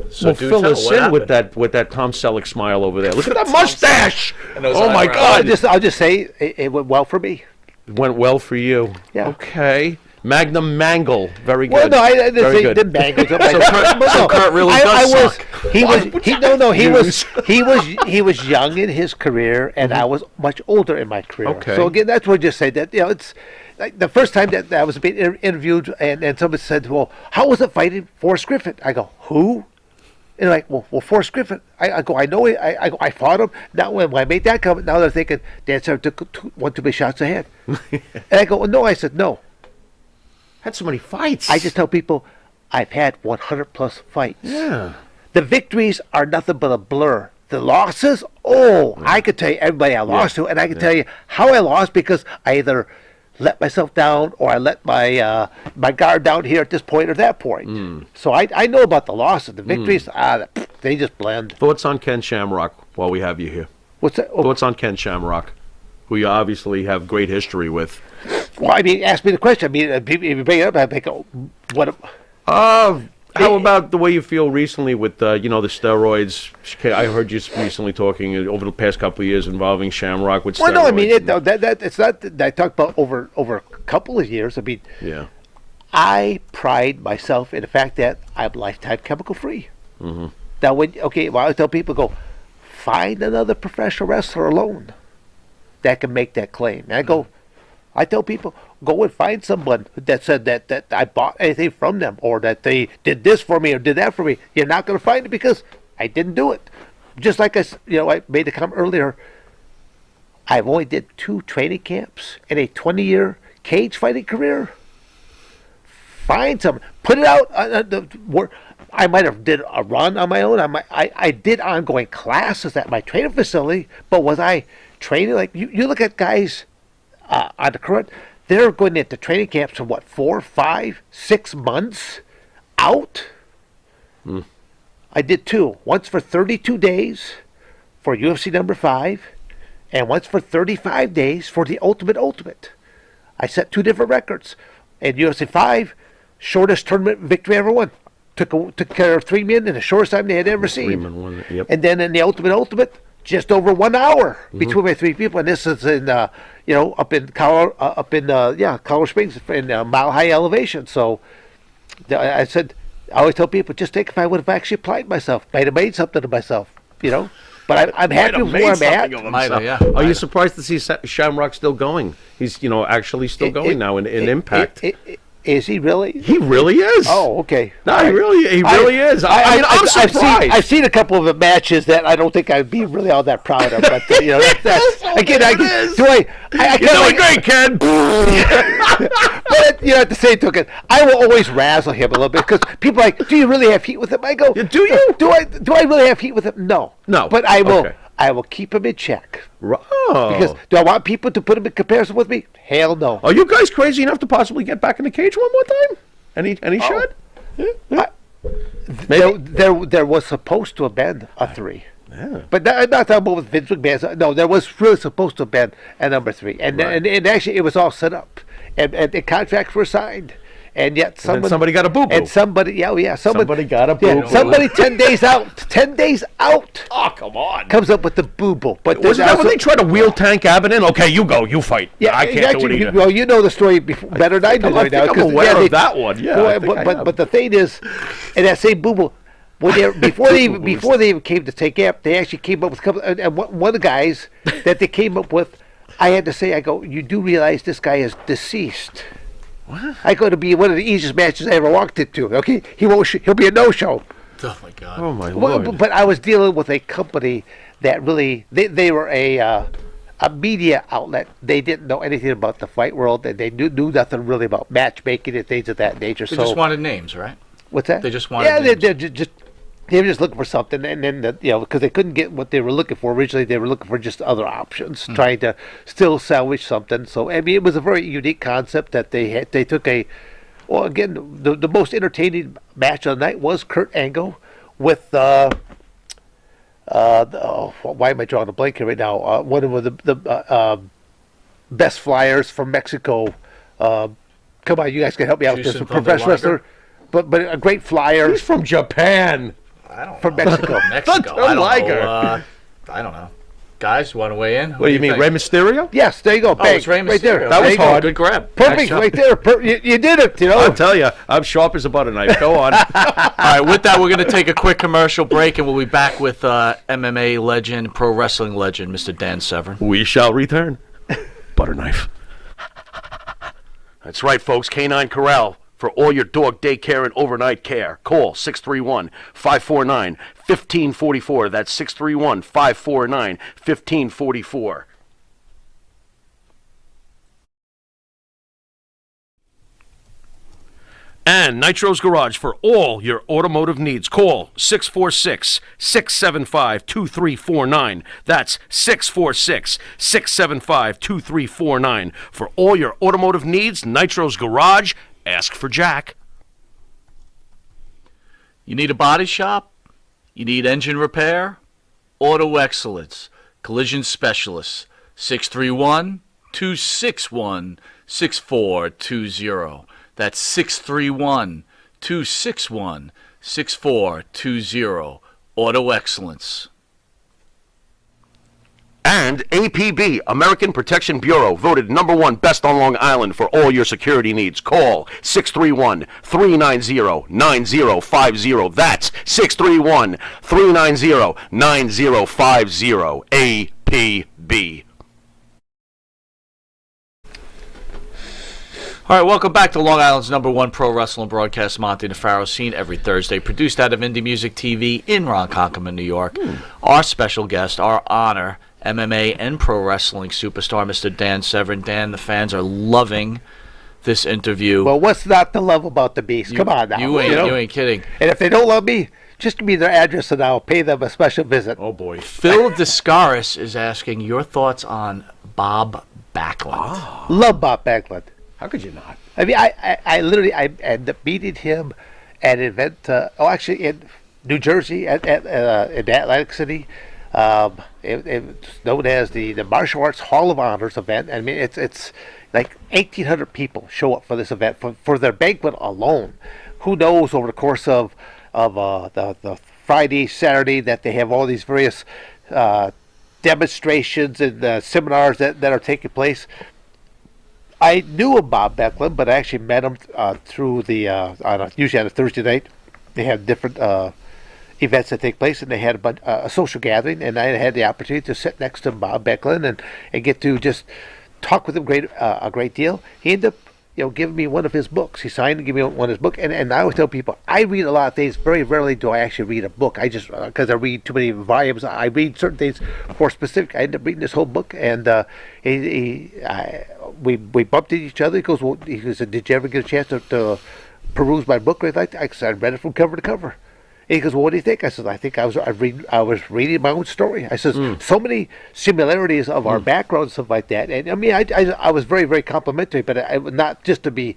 So Well, do fill tell, us what in with happened? that Tom Selleck smile over there. Look at that mustache! And those Oh my eyebrows. God! I'll just say it went well for me. It went well for you. Yeah. Okay. Magnum Mangle. Very good. Well, no, I didn't Very say good. didn't bang it. So Kurt really does suck. He was young in his career, and I was much older in my career. Okay. So again, that's what I just say that it's like the first time that I was being interviewed, and somebody said, "Well, how was it fighting Forrest Griffin?" I go, "Who?" And they're like, well, Forrest Griffin. I go, I know it. I go, I fought him. Now, when I made that comment, now they're thinking Dan Severn took one too many shots ahead. And I go, well, no. I said, no. Had so many fights. I just tell people, I've had 100 plus fights. Yeah. The victories are nothing but a blur. The losses, I could tell you everybody I lost to, and I can tell you how I lost because I either let myself down or I let my my guard down here at this point or that point. So I know about the losses. The victories, they just blend. Thoughts on Ken Shamrock while we have you here? What's that? Oh, Thoughts on Ken Shamrock, who you obviously have great history with? well, I mean, ask me the question. I mean, if you bring it up, I think, what? How about the way you feel recently with the steroids? I heard you recently talking over the past couple of years involving Shamrock with steroids. Well, no, I mean, that it's not. I talked about over a couple of years. I mean, yeah. I pride myself in the fact that I'm lifetime chemical free. Mm-hmm. Now, I tell people, go find another professional wrestler alone that can make that claim. And I tell people, go and find someone that said that I bought anything from them or that they did this for me or did that for me. You're not going to find it because I didn't do it. Just like I made the comment earlier, I've only did 2 training camps in a 20-year cage fighting career. Find someone, put it out. I might have did a run on my own. I did ongoing classes at my training facility, but was I training like you look at guys on the current? They're going into training camps for 4, 5, 6 months out. I did 2. Once for 32 days for UFC number 5, and once for 35 days for the Ultimate. I set 2 different records. In UFC 5, shortest tournament victory I ever won. Took care of 3 men in the shortest time they had ever seen. Yep. And then in the Ultimate, just over 1 hour between my 3 people, and this is in up in Colorado Springs in mile high elevation. So I said, I always tell people, just think if I would have actually applied myself, might have made something of myself, But I'm happy with where I'm at. Are you surprised to see Shamrock still going? He's actually still going now in Impact. Is he really? He really is. Oh, okay. No, he really is. I'm surprised. I've seen a couple of the matches that I don't think I'd be really all that proud of. But that's again. You're doing great, Ken. But at the same token, I will always razzle him a little bit because people are like, do you really have heat with him? I go, do you? Do I really have heat with him? No. But I will. Okay. I will keep him in check. Oh. Because do I want people to put him in comparison with me? Hell no. Are you guys crazy enough to possibly get back in the cage one more time? Any shot? Maybe there was supposed to have been a 3. Yeah. But not talking about with Vince McMahon. No, there was really supposed to have been a number 3, and actually it was all set up, and the contracts were signed, and yet somebody got a boo boo, and somebody got a boo boo. Somebody 10 days out. Oh, come on! Comes up with the boo boo. But wasn't that when they tried to wheel tank Abbott in? Okay, you go, you fight. Yeah, I can't do it either. Well, you know the story better than I do right now. I'm aware of that one. Yeah, but the thing is, in that same boo boo. Before they even came to take App, they actually came up with a couple. And one of the guys that they came up with, I had to say, I go, you do realize this guy is deceased. What? I go to be one of the easiest matches I ever walked into. Okay, he'll be a no-show. Oh my God. Oh my Lord. But I was dealing with a company that really they were a media outlet. They didn't know anything about the fight world, and they knew nothing really about matchmaking and things of that nature. They just wanted names, right? What's that? They just wanted names. They were just looking for something, and then because they couldn't get what they were looking for originally, they were looking for just other options, trying to still salvage something. So I mean, it was a very unique concept that they had. They took again, the most entertaining match of the night was Kurt Angle with why am I drawing a blank here right now? One of the best flyers from Mexico. Come on, you guys can help me out with this. Professional wrestler, but a great flyer. He's from Japan. I don't know. From Mexico. Mexico. I don't know. I don't know. Guys, want to weigh in? What do you mean, Rey Mysterio? Yes, there you go. Bang. It's Rey Mysterio. Right there. That was hard. Good grab. Perfect, right there. You did it. I'll tell you, I'm sharp as a butter knife. Go on. All right, with that, we're going to take a quick commercial break, and we'll be back with MMA legend, pro wrestling legend, Mr. Dan Severn. We shall return. Butter knife. That's right, folks. Canine Corral. for all your dog daycare and overnight care. Call 631-549-1544. That's 631-549-1544. And Nitro's Garage for all your automotive needs. Call 646-675-2349. That's 646-675-2349. For all your automotive needs, Nitro's Garage. Ask for Jack. You need a body shop? You need engine repair? Auto Excellence. Collision Specialists. 631-261-6420. That's 631-261-6420. Auto Excellence. And APB, American Protection Bureau, voted #1 best on Long Island for all your security needs. Call 631-390-9050. That's 631-390-9050. APB. All right, welcome back to Long Island's #1 pro wrestling broadcast, Monty Nefaro, seen every Thursday, produced out of Indie Music TV in Ronkonkoma, New York. Our special guest, our honor, MMA and pro wrestling superstar, Mr. Dan Severn. Dan, the fans are loving this interview. Well, what's not to love about the Beast? Come on now. You ain't kidding. And if they don't love me, just give me their address and I'll pay them a special visit. Oh, boy. Phil Descaris is asking your thoughts on Bob Backlund. Love Bob Backlund. How could you not? I mean, I literally ended up meeting him at an event, actually in New Jersey, in Atlantic City. It's known as the Martial Arts Hall of Honors event. I mean, it's like 1,800 people show up for this event for their banquet alone. Who knows over the course of the Friday, Saturday that they have all these various demonstrations and seminars that are taking place. I knew of Bob Backlund, but I actually met him through usually on a Thursday night. They have different events that take place, and they had a social gathering, and I had the opportunity to sit next to Bob Backlund and get to just talk with him a great deal. He ended up giving me one of his books. He signed and gave me one of his books, and I always tell people, I read a lot of things. Very rarely do I actually read a book. I just, because I read too many volumes, I read certain things for specific. I ended up reading this whole book, and we bumped into each other. He goes, did you ever get a chance to peruse my book? I said, I read it from cover to cover. And he goes, well, what do you think? I said, I think I was reading my own story. I says, so many similarities of our background and stuff like that. And I mean, I was very, very complimentary, but I not just to be,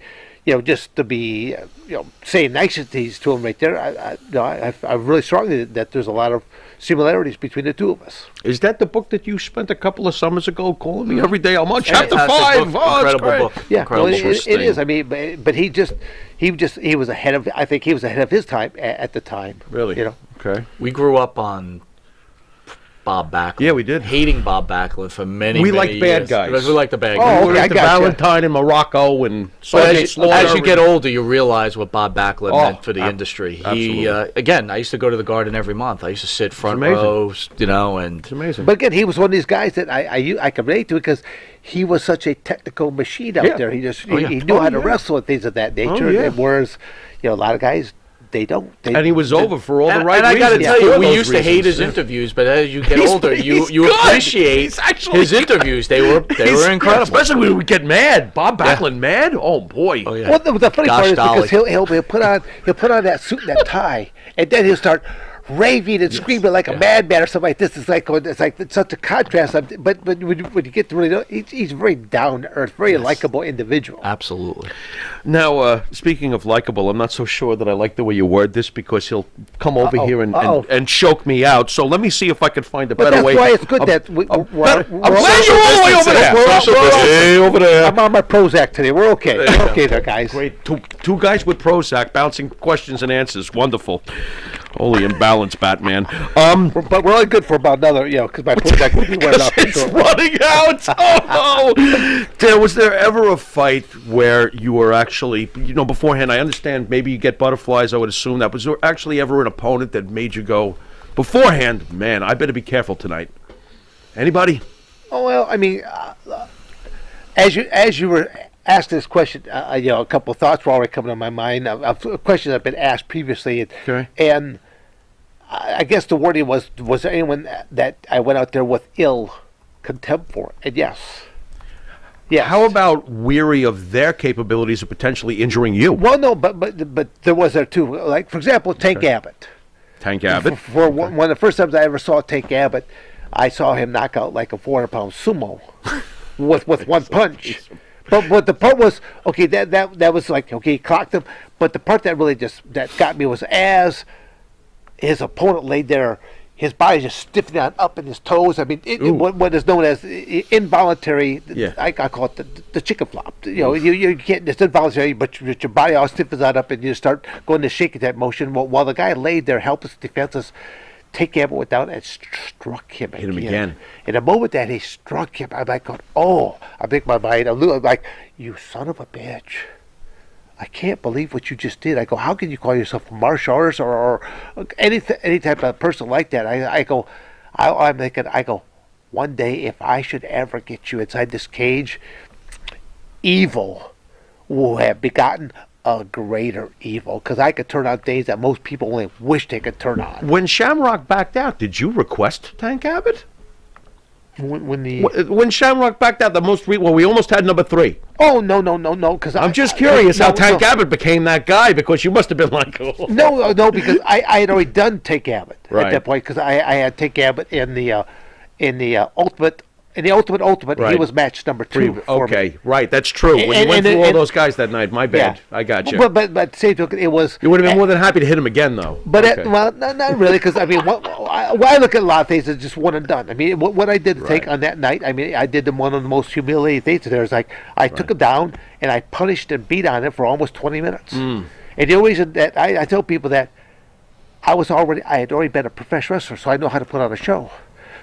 saying niceties to him right there. I really strongly that there's a lot of similarities between the two of us. Is that the book that you spent a couple of summers ago calling me every day? I'm on chapter Fantastic 5. book. Oh, Incredible it's book. great. Yeah, Incredible well, it thing. is. I mean, but he was ahead of. I think he was ahead of his time at the time. Really? Okay. We grew up on Bob Backlund. Yeah, we did. Hating Bob Backlund for many, We many liked bad years. guys. We liked the bad Oh, guys. We were okay, into I gotcha. Valentine in Morocco and But Sergeant Slaughter. as you get older, you realize what Bob Backlund meant for the industry. He, absolutely. again, I used to go to the Garden every month. I used to sit front amazing. row, and It's amazing. But again, he was one of these guys that I can relate to because he was such a technical machine out Yeah. there. He just Oh, yeah. he knew how to yeah. wrestle and things of that nature. yeah. And whereas a lot of guys they don't. And he was over for all the right and I reasons. got to tell you, for we those used to hate reasons. his interviews, but as you get He's- older, you he's good. appreciate He's actually his interviews. They were He's- incredible. Especially when we would get mad. Bob Backlund mad? Oh, boy. Oh, yeah. Well, the funny Gosh, part is Dolly. because he'll put on that suit and that tie, and then he'll start raving and screaming like a madman or something like this. It's like such a contrast. But when you get to really know, he's very down to earth, very likable individual. Absolutely. Now, speaking of likable, I'm not so sure that I like the way you word this because he'll come over here and choke me out. So let me see if I can find a But better that's way. why it's good that I'm glad you're all the way over there. Hey, over there. I'm on my Prozac today. We're okay. We're okay there, guys. Great. Two guys with Prozac bouncing questions and answers. Wonderful. Holy imbalance, Batman. But we're only good for about another, because my Prozac will be wearing off. It's running out. Oh no! Dan, was there ever a fight where you were actually, beforehand? I understand maybe you get butterflies. I would assume that. Was there actually ever an opponent that made you go beforehand? Man, I better be careful tonight. Anybody? Oh well, I mean, as you were asked this question, a couple of thoughts were already coming to my mind of a question that had been asked previously. Okay. And I guess the wording was there anyone that I went out there with ill contempt for? And yes. Yeah. How about weary of their capabilities of potentially injuring you? Well, no, but there was there too. Like, for example, Tank Abbott. Tank Abbott? For one of the first times I ever saw Tank Abbott, I saw him knock out like a 400-pound sumo with one punch. But the part was, okay, that was like, okay, he clocked him. But the part that really that got me was as his opponent laid there, his body just stiffening on up in his toes. I mean, what is known as involuntary, I call it the chicken flop. You can't, it's involuntary, but your body all stiffens on up and you start going to shaking that motion. While the guy laid there helpless, defenseless, Tank Abbott went down and struck him again. Hit him again. In the moment that he struck him, I'm like, oh, I think my mind, I'm like, you son of a bitch. I can't believe what you just did. I go, how can you call yourself a martial artist or any type of person like that? I'm thinking, one day if I should ever get you inside this cage, evil will have begotten a greater evil, because I could turn on things that most people only wish they could turn on. When Shamrock backed out, did you request Tank Abbott? When Shamrock backed out, we almost had number 3. Oh, no, because I'm just curious how Tank Abbott became that guy, because you must have been like, oh. No, because I had already done Tank Abbott right. at that point, because I had Tank Abbott in the Ultimate. In the Ultimate, right. He was match number 2. Okay, right, that's true. When you went through all those guys that night, my bad. Yeah. I got you. But same token, it was. You would have been more than happy to hit him again, though. But okay. Not really, because I mean, I look at a lot of things as just one and done. I mean, what I did to take on that night, I mean, I did one of the most humiliating things. There was like I took him down and I punished and beat on him for almost 20 minutes. And the only reason that I tell people that I had already been a professional wrestler, so I know how to put on a show.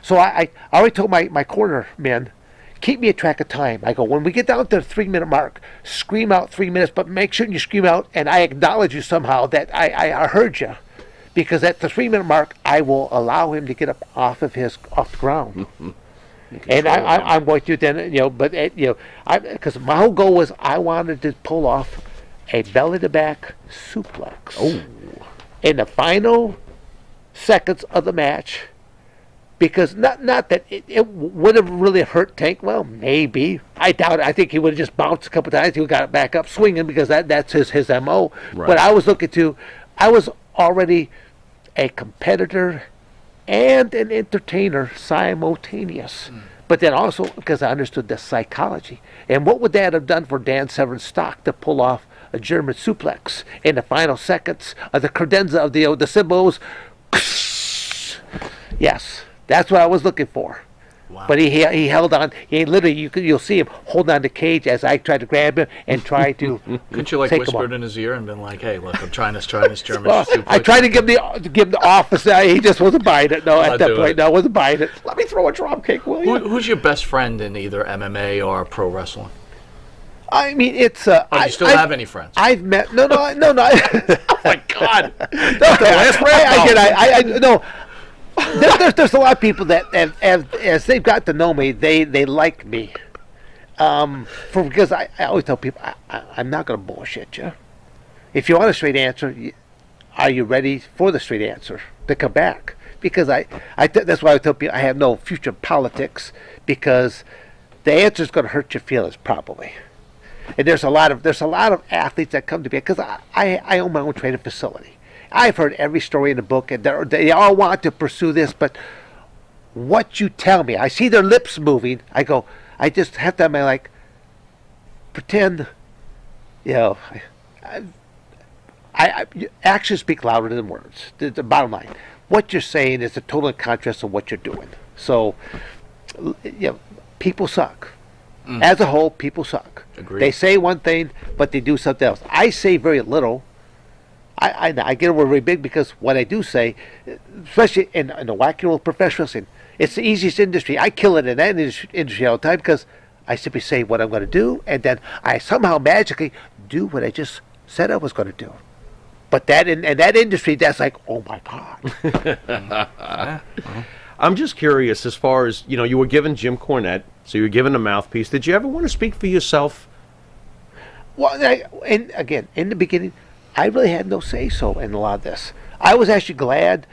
So I already told my corner men, keep me a track of time. I go, when we get down to the 3-minute mark, scream out 3 minutes, but make sure you scream out and I acknowledge you somehow that I heard you. Because at the 3-minute mark, I will allow him to get up off the ground. And I'm going to then, because my whole goal was I wanted to pull off a belly-to-back suplex. Oh. In the final seconds of the match. Because not that it would have really hurt Tank. Well, maybe. I doubt it. I think he would have just bounced a couple times. He would have got it back up swinging because that's his MO. Right. But I was already a competitor and an entertainer simultaneous. But then also because I understood the psychology. And what would that have done for Dan Severn's stock to pull off a German suplex in the final seconds of the credenza of the symbols? Yes. That's what I was looking for. Wow. But he held on. He literally, you'll see him holding on the cage as I tried to grab him and try to. Couldn't you whispered in his ear and been like, "Hey, look, I'm trying this German suplex." I tried to give the office. He just wasn't buying it. No, at that point, no, wasn't buying it. Let me throw a drop kick, will you? Who's your best friend in either MMA or pro wrestling? I mean, it's. Do you still have any friends? I've met. No. Oh my God! That's the last round. No. There's a lot of people that as they've got to know me, they like me. Because I always tell people I'm not going to bullshit you. If you want a straight answer, are you ready for the straight answer to come back? Because that's why I tell people I have no future politics, because the answer is going to hurt your feelings probably. And there's a lot of athletes that come to me because I own my own training facility. I've heard every story in the book, and they all want to pursue this, but what you tell me, I see their lips moving, I go, I just have to, pretend, actions speak louder than words. The bottom line, what you're saying is a total contrast of what you're doing. So, people suck. As a whole, people suck. Agreed. They say one thing, but they do something else. I say very little. I get over very big because what I do say, especially in the wacky world of professional wrestling, it's the easiest industry. I kill it in that industry all the time because I simply say what I'm going to do, and then I somehow magically do what I just said I was going to do. But that in that industry, that's like, oh my God. I'm just curious, as far as, you were given Jim Cornette, so you were given a mouthpiece. Did you ever want to speak for yourself Well, and again, in the beginning, I really had no say so in a lot of this. I was actually glad,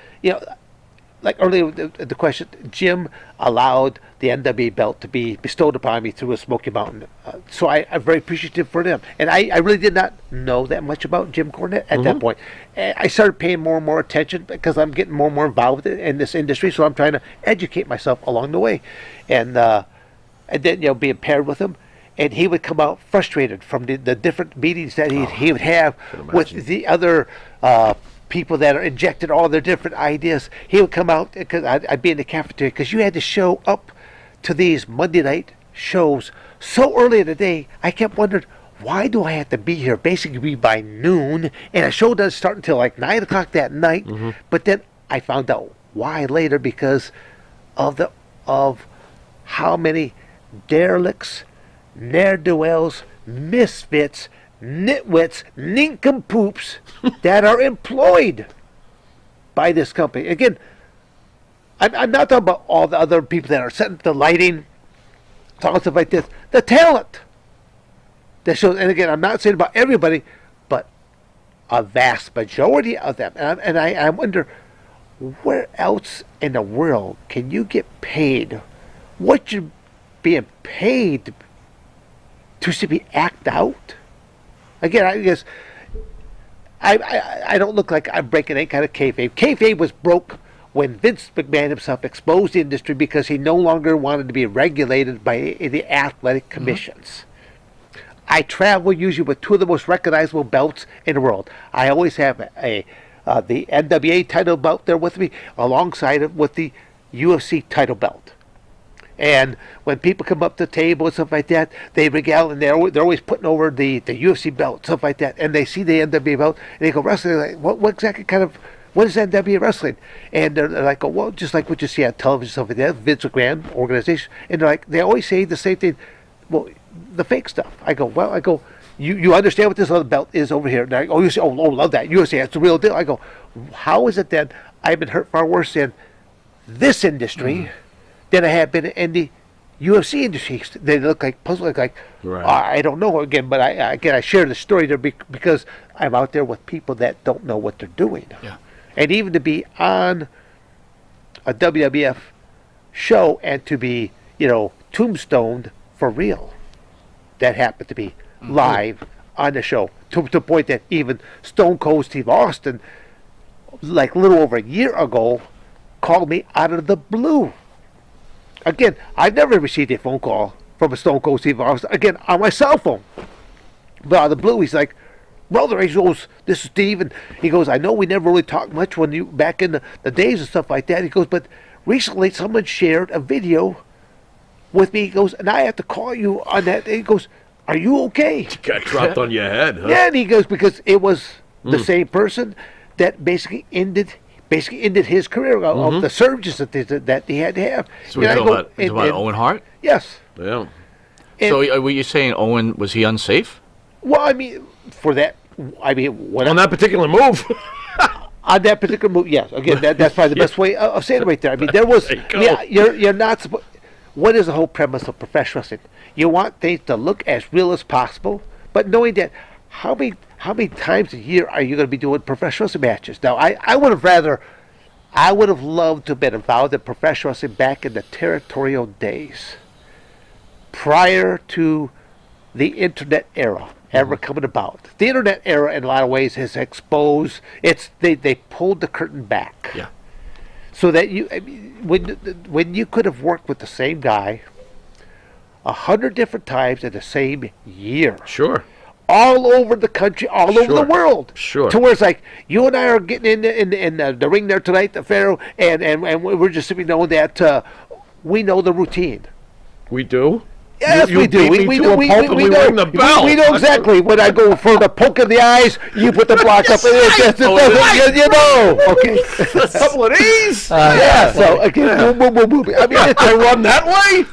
like earlier the question, Jim allowed the NWA belt to be bestowed upon me through a Smoky Mountain. So I'm very appreciative for them. And I really did not know that much about Jim Cornette at that point. And I started paying more and more attention because I'm getting more and more involved in this industry. So I'm trying to educate myself along the way. And then, being paired with him. And he would come out frustrated from the different meetings that he would have with the other people that are injected all their different ideas. He would come out, because I'd be in the cafeteria, because you had to show up to these Monday night shows so early in the day. I kept wondering, why do I have to be here basically by noon? And a show doesn't start until like 9 o'clock that night. But then I found out why later, because of how many derelicts, ne'er-do-wells, misfits, nitwits, nincompoops that are employed by this company. Again, I'm not talking about all the other people that are setting up the lighting, talking stuff like this. The talent that shows, and again, I'm not saying about everybody, but a vast majority of them. And I wonder, where else in the world can you get paid what you're being paid to simply act out? Again, I guess I don't look like I'm breaking any kind of kayfabe. Kayfabe was broke when Vince McMahon himself exposed the industry because he no longer wanted to be regulated by the athletic commissions. I travel usually with two of the most recognizable belts in the world. I always have the NWA title belt there with me, alongside it with the UFC title belt. And when people come up to the table and stuff like that, they regale, and they're always putting over the UFC belt, stuff like that. And they see the NWA belt, and they go, wrestling, like, what exactly kind of, what is NWA wrestling? And they're like, oh, well, just like what you see on television, stuff like that, Vince McMahon organization. And they're like, they always say the same thing, well, the fake stuff. I go, you understand what this other belt is over here? And I go, oh, you say, oh, love that. UFC, that's the real deal. I go, how is it that I've been hurt far worse in this industry than I have been in the UFC industry? They look like puzzle, like right. I don't know again, but I share the story there because I'm out there with people that don't know what they're doing. Yeah. And even to be on a WWF show and to be, tombstoned for real, that happened to be live on the show, to the point that even Stone Cold Steve Austin, like a little over a year ago, called me out of the blue. Again, I've never received a phone call from a Stone Cold Steve Austin, again, on my cell phone. But out of the blue, he's like, brother, he goes, this is Steve, and he goes, I know we never really talked much when you, back in the days and stuff like that. He goes, but recently someone shared a video with me. He goes, and I have to call you on that. And he goes, are you okay? You got dropped on your head, huh? Yeah, and he goes, because it was the same person that basically ended his career of the surgeries that he had to have. So we're talking about Owen Hart? Yes. Yeah. So were you saying Owen, was he unsafe? Well, I mean, when On that particular move. on that particular move, yes. Again, that's probably the best way of saying it right there. I mean, there was, you're not supposed. What is the whole premise of professional wrestling? You want things to look as real as possible, but knowing that how many times a year are you going to be doing professional wrestling matches? Now, I would have loved to have been involved in professional wrestling back in the territorial days, prior to the internet era ever coming about. The internet era, in a lot of ways, has exposed. They pulled the curtain back. Yeah. So that when you could have worked with the same guy 100 different times in the same year. Sure. All over the country, all over the world. Sure. To where it's like, you and I are getting in the ring there tonight, the Pharaoh, and we're just simply knowing that we know the routine. We do? Yes, you we do. beat me to a pulp and we ring the bell. We know exactly. When I go for the poke in the eyes, you put the block up. You know. Okay. A couple of these? Yeah. So, again, boom. I mean, I run that way?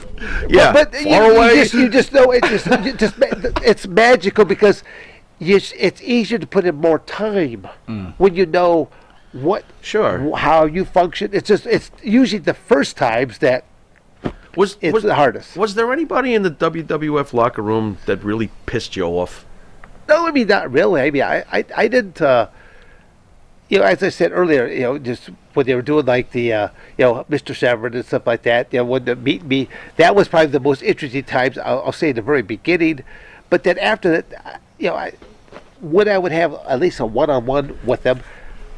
Yeah. But you just know it's magical because it's easier to put in more time when you know how you function. It's usually the first times that it's the hardest. Was there anybody in the WWF locker room that really pissed you off? No, I mean, not really. I mean, I didn't, as I said earlier, just when they were doing like the, Mr. Severn and stuff like that, when the Meet Me, that was probably the most interesting times, I'll say in the very beginning. But then after that, when I would have at least a one-on-one with them,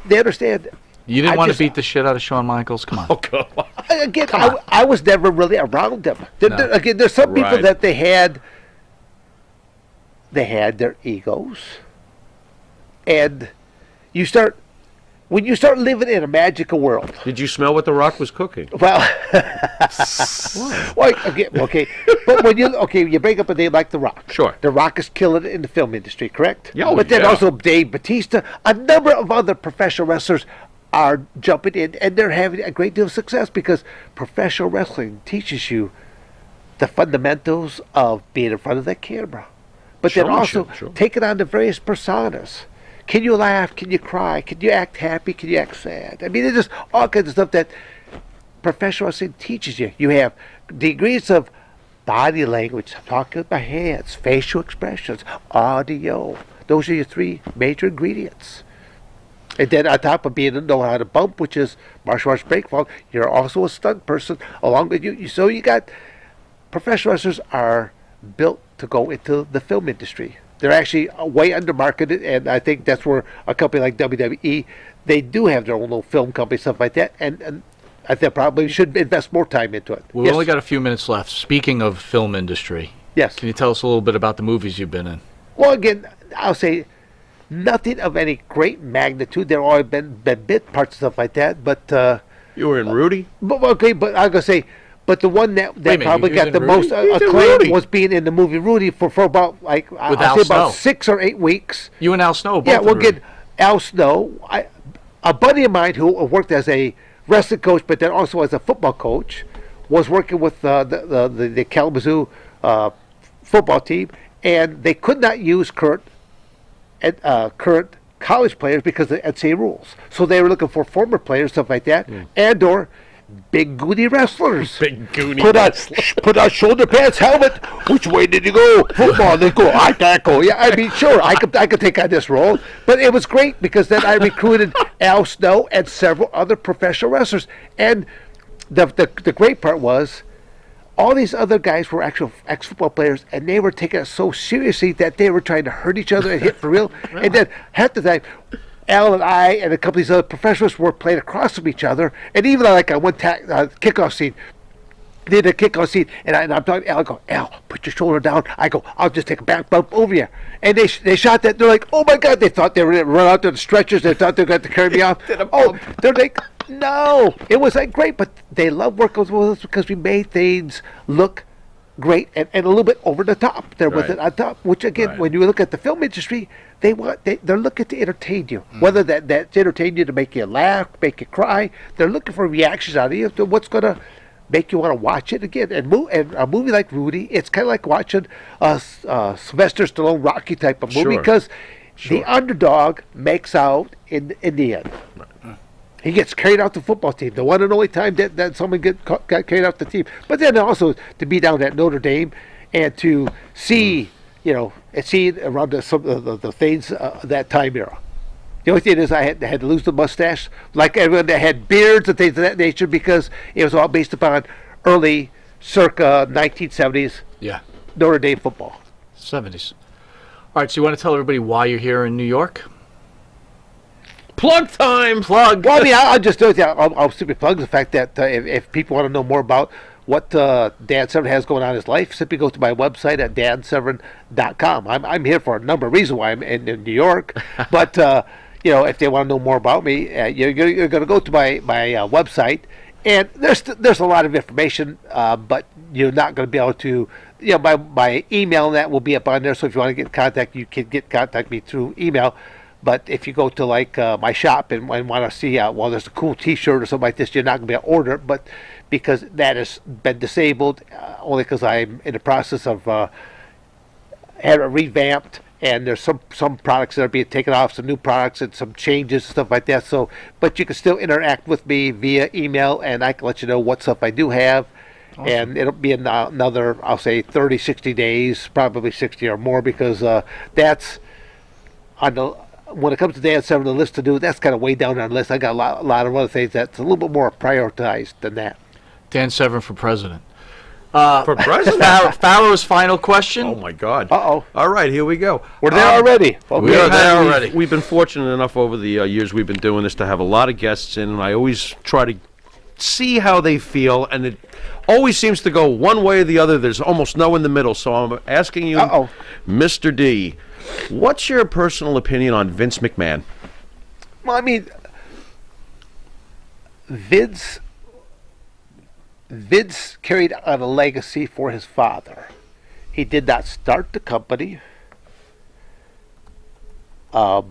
they understand. You didn't want to beat the shit out of Shawn Michaels? Come on. Oh, come on. Again, I was never really around them. Again, there's some people Right. that they had their egos. And when you start living in a magical world. Did you smell what The Rock was cooking? Well, okay. But when you bring up a name like The Rock. Sure. The Rock is killing it in the film industry, correct? Yeah, but then yeah. also Dave Bautista, a number of other professional wrestlers are jumping in, and they're having a great deal of success because professional wrestling teaches you the fundamentals of being in front of that camera. But then also taking on the various personas. Can you laugh? Can you cry? Can you act happy? Can you act sad? I mean, it's just all kinds of stuff that professional wrestling teaches you. You have degrees of body language, talking with my hands, facial expressions, audio. Those are your three major ingredients. And then on top of know how to bump, which is martial arts breakfall, you're also a stunt person along with you. So you got professional wrestlers are built to go into the film industry. They're actually way undermarketed, and I think that's where a company like WWE, they do have their own little film company, stuff like that, and I think probably should invest more time into it. We've only got a few minutes left. Speaking of film industry, yes. Can you tell us a little bit about the movies you've been in? Well, again, I'll say nothing of any great magnitude. There have been bit parts and stuff like that, but You were in Rudy? but I'm gonna say, but the one that probably he was got in the Rudy? most He was in acclaim Rudy. was being in the movie Rudy for about I'll Al say about Snow. 6 or 8 weeks. You and Al Snow both. Yeah, we'll in get Rudy. Al Snow, a buddy of mine who worked as a wrestling coach, but then also as a football coach, was working with the Kalamazoo football team, and they could not use current college players because of the NCAA rules. So they were looking for former players, stuff like that, and or big goody wrestlers. Big goony Put on shoulder pads, helmet. Which way did you go? Football. They go. I tackle. Yeah, I mean, sure, I could take on this role, but it was great because then I recruited Al Snow and several other professional wrestlers. And the great part was, all these other guys were actual ex-football players, and they were taking it so seriously that they were trying to hurt each other and hit for real. And then half the time, Al and I and a couple of these other professionals were playing across from each other. And even like on one kickoff scene, did a kickoff scene, and I'm talking to Al, I go, Al, put your shoulder down. I go, I'll just take a back bump over you. And they shot that. They're like, oh my God, they thought they were going to run out to the stretchers. They thought they were going to carry me off. They're like, no. It was like great, but they love working with us because we made things look great and a little bit over the top. They're with it on top, which again, when you look at the film industry, they're looking to entertain you. Whether that's entertain you to make you laugh, make you cry, they're looking for reactions out of you to what's going to make you want to watch it again. And a movie like Rudy, it's kind of like watching a Sylvester Stallone Rocky type of movie because the underdog makes out in the end. He gets carried out the football team. The one and only time that someone got carried out the team. But then also to be down at Notre Dame and to see, and see around some of the things that time era. The only thing is I had to lose the mustache, like everyone that had beards and things of that nature, because it was all based upon early, circa 1970s Notre Dame football. 70s. All right, so you want to tell everybody why you're here in New York? Plug time! Plug! Well, I mean, I'll just do it. I'll simply plug the fact that if people want to know more about what Dan Severn has going on in his life, simply go to my website at dansevern.com. I'm here for a number of reasons why I'm in New York, but if they want to know more about me, you're going to go to my website, and there's a lot of information, but you're not going to be able to. My email and that will be up on there. So if you want to get in contact, you can contact me through email. But if you go to my shop and want to see, there's a cool T-shirt or something like this, you're not going to be able to order it. But because that has been disabled, only because I'm in the process of having it revamped, and there's some products that are being taken off, some new products and some changes and stuff like that. So, but you can still interact with me via email, and I can let you know what stuff I do have. Awesome. And it'll be another, I'll say 30, 60 days, probably 60 or more, because that's on the when it comes to Dan Severn, the list to do, that's kind of way down on the list. I got a lot of other things that's a little bit more prioritized than that. Dan Severn for president. For president? Farrow's final question. Oh my God! Uh-oh. All right, here we go. We're there already. Okay. We are there already. We've been fortunate enough over the years we've been doing this to have a lot of guests in, and I always try to see how they feel, and it always seems to go one way or the other. There's almost no in the middle. So I'm asking you, Mr. D, what's your personal opinion on Vince McMahon? Well, I mean, Vince carried on a legacy for his father. He did not start the company. What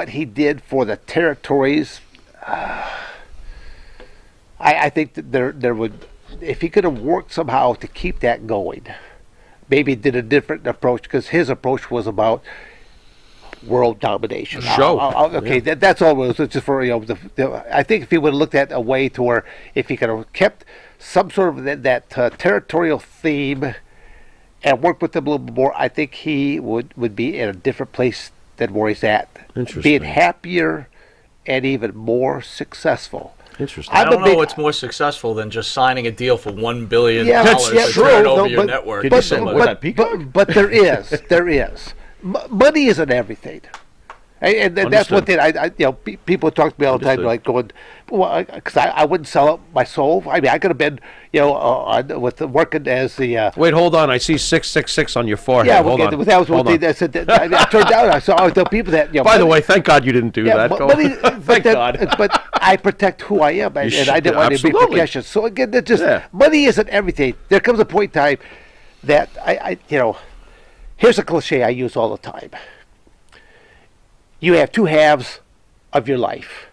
he did for the territories, I think that there would, if he could have worked somehow to keep that going, maybe did a different approach, because his approach was about world domination. That's all it was. Just for I think if he would have looked at a way to where if he could have kept some sort of that territorial theme and worked with them a little bit more, I think he would be in a different place than where he's at. Interesting. Being happier and even more successful. Interesting. I don't know what's more successful than just signing a deal for $1 billion to true. turn over your network. Did you say But there is. Money isn't everything. And that's one thing people talk to me all the time, like going, well, because I wouldn't sell out my soul. I mean, I could have been, with working as the. Wait, hold on. I see 666 on your forehead. Yeah, hold on. that was one thing that said. I turned down. I always tell people that. By the way, thank God you didn't do that. Thank God. But I protect who I am, and I didn't want to be precocious. So again, that just money isn't everything. There comes a point in time that I here's a cliche I use all the time. You have two halves of your life.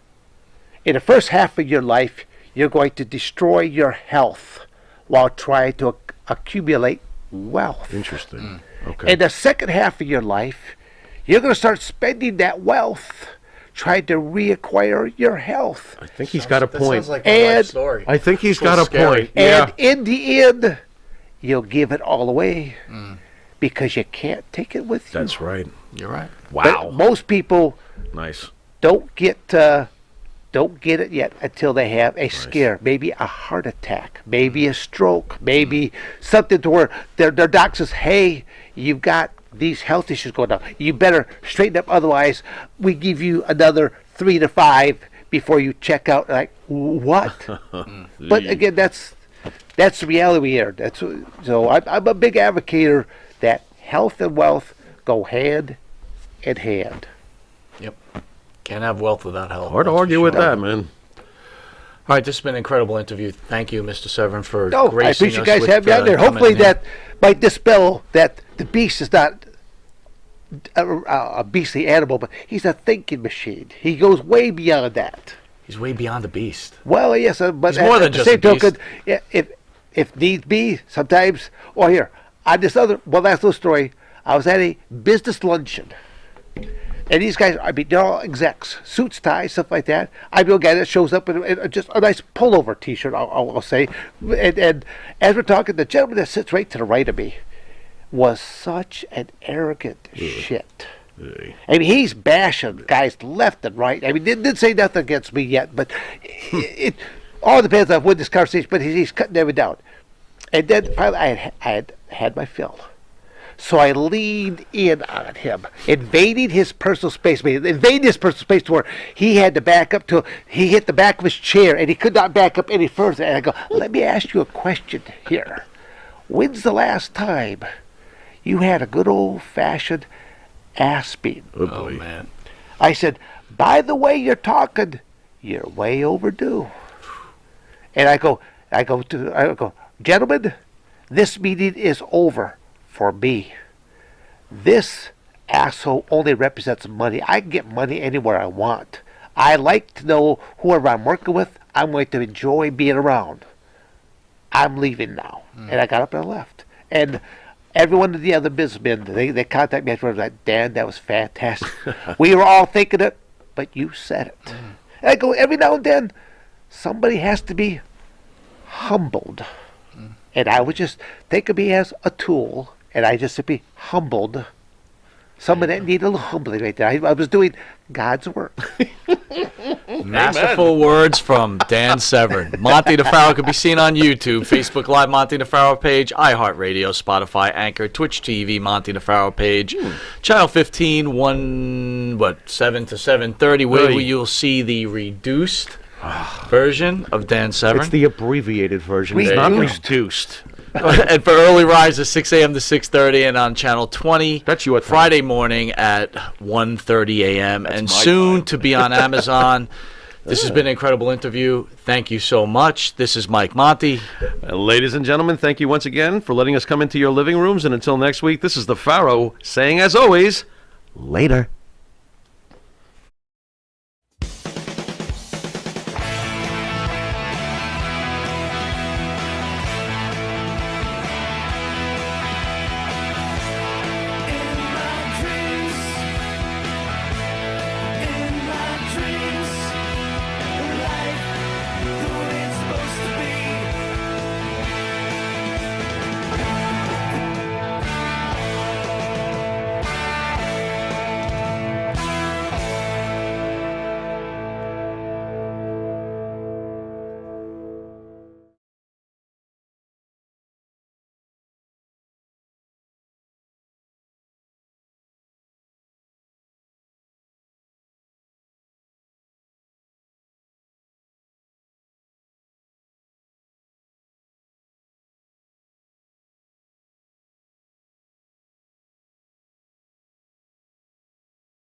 In the first half of your life, you're going to destroy your health while trying to accumulate wealth. Interesting. Okay. In the second half of your life, you're going to start spending that wealth trying to reacquire your health. I think he's got a point. Sounds like my life story. I think he's got a point. And in the end, you'll give it all away because you can't take it with you. That's right. You're right. Wow. But most people don't get it yet until they have a scare, maybe a heart attack, maybe a stroke, maybe something to where their doc says, hey, you've got these health issues going on. You better straighten up, otherwise we give you another 3 to 5 before you check out. Like, what? But again, that's the reality here. So I'm a big advocator that health and wealth go hand in hand. Yep. Can't have wealth without health. Hard to argue with that, man. All right, this has been an incredible interview. Thank you, Mr. Severn, for I gracing appreciate us you guys with, having me out there. coming Hopefully in. that might dispel that the beast is not a beastly animal, but he's a thinking machine. He goes way beyond that. He's way beyond the beast. Well, yes, but He's more than the just same a beast. token, if needs be, sometimes. Or here, on this other last little story, I was at a business luncheon. And these guys, I mean, they're all execs, suits, ties, stuff like that. I'm the guy that shows up in just a nice pullover T-shirt, I'll say. And as we're talking, the gentleman that sits right to the right of me was such an arrogant shit. I mean, he's bashing guys left and right. I mean, didn't say nothing against me yet, but it all depends on when this conversation. But he's cutting everything down. And then finally, I had my fill. So I leaned in on him, invading his personal space. Invading his personal space to where he had to back up to, he hit the back of his chair and he could not back up any further. And I go, let me ask you a question here. When's the last time you had a good old-fashioned ass beat? Oh, man. I said, by the way you're talking, you're way overdue. And I go, gentlemen, this meeting is over. For me, this asshole only represents money. I can get money anywhere I want. I like to know whoever I'm working with, I'm going to enjoy being around. I'm leaving now. And I got up and I left. And every one of the other businessmen, they contacted me afterwards, like, Dan, that was fantastic. We were all thinking it, but you said it. And I go, every now and then, somebody has to be humbled. And I would just think of me as a tool. And I just to be humbled Someone that needed a little humbling right there. I was doing God's work. Masterful words from Dan Severn. Monty DeFaro can be seen on YouTube, Facebook Live Monty DeFaro page, iHeartRadio, Spotify, Anchor, Twitch TV Monty DeFaro page, Channel 15, 7 to 7:30, where you'll see the reduced version of Dan Severn. It's the abbreviated version. It's not reduced. And for early rise, 6 a.m. to 6:30, and on Channel 20, That's your time. Friday morning at 1:30 a.m. And soon to be on Amazon. This has been an incredible interview. Thank you so much. This is Mike Monty. Ladies and gentlemen, thank you once again for letting us come into your living rooms. And until next week, this is the Pharaoh saying, as always, later.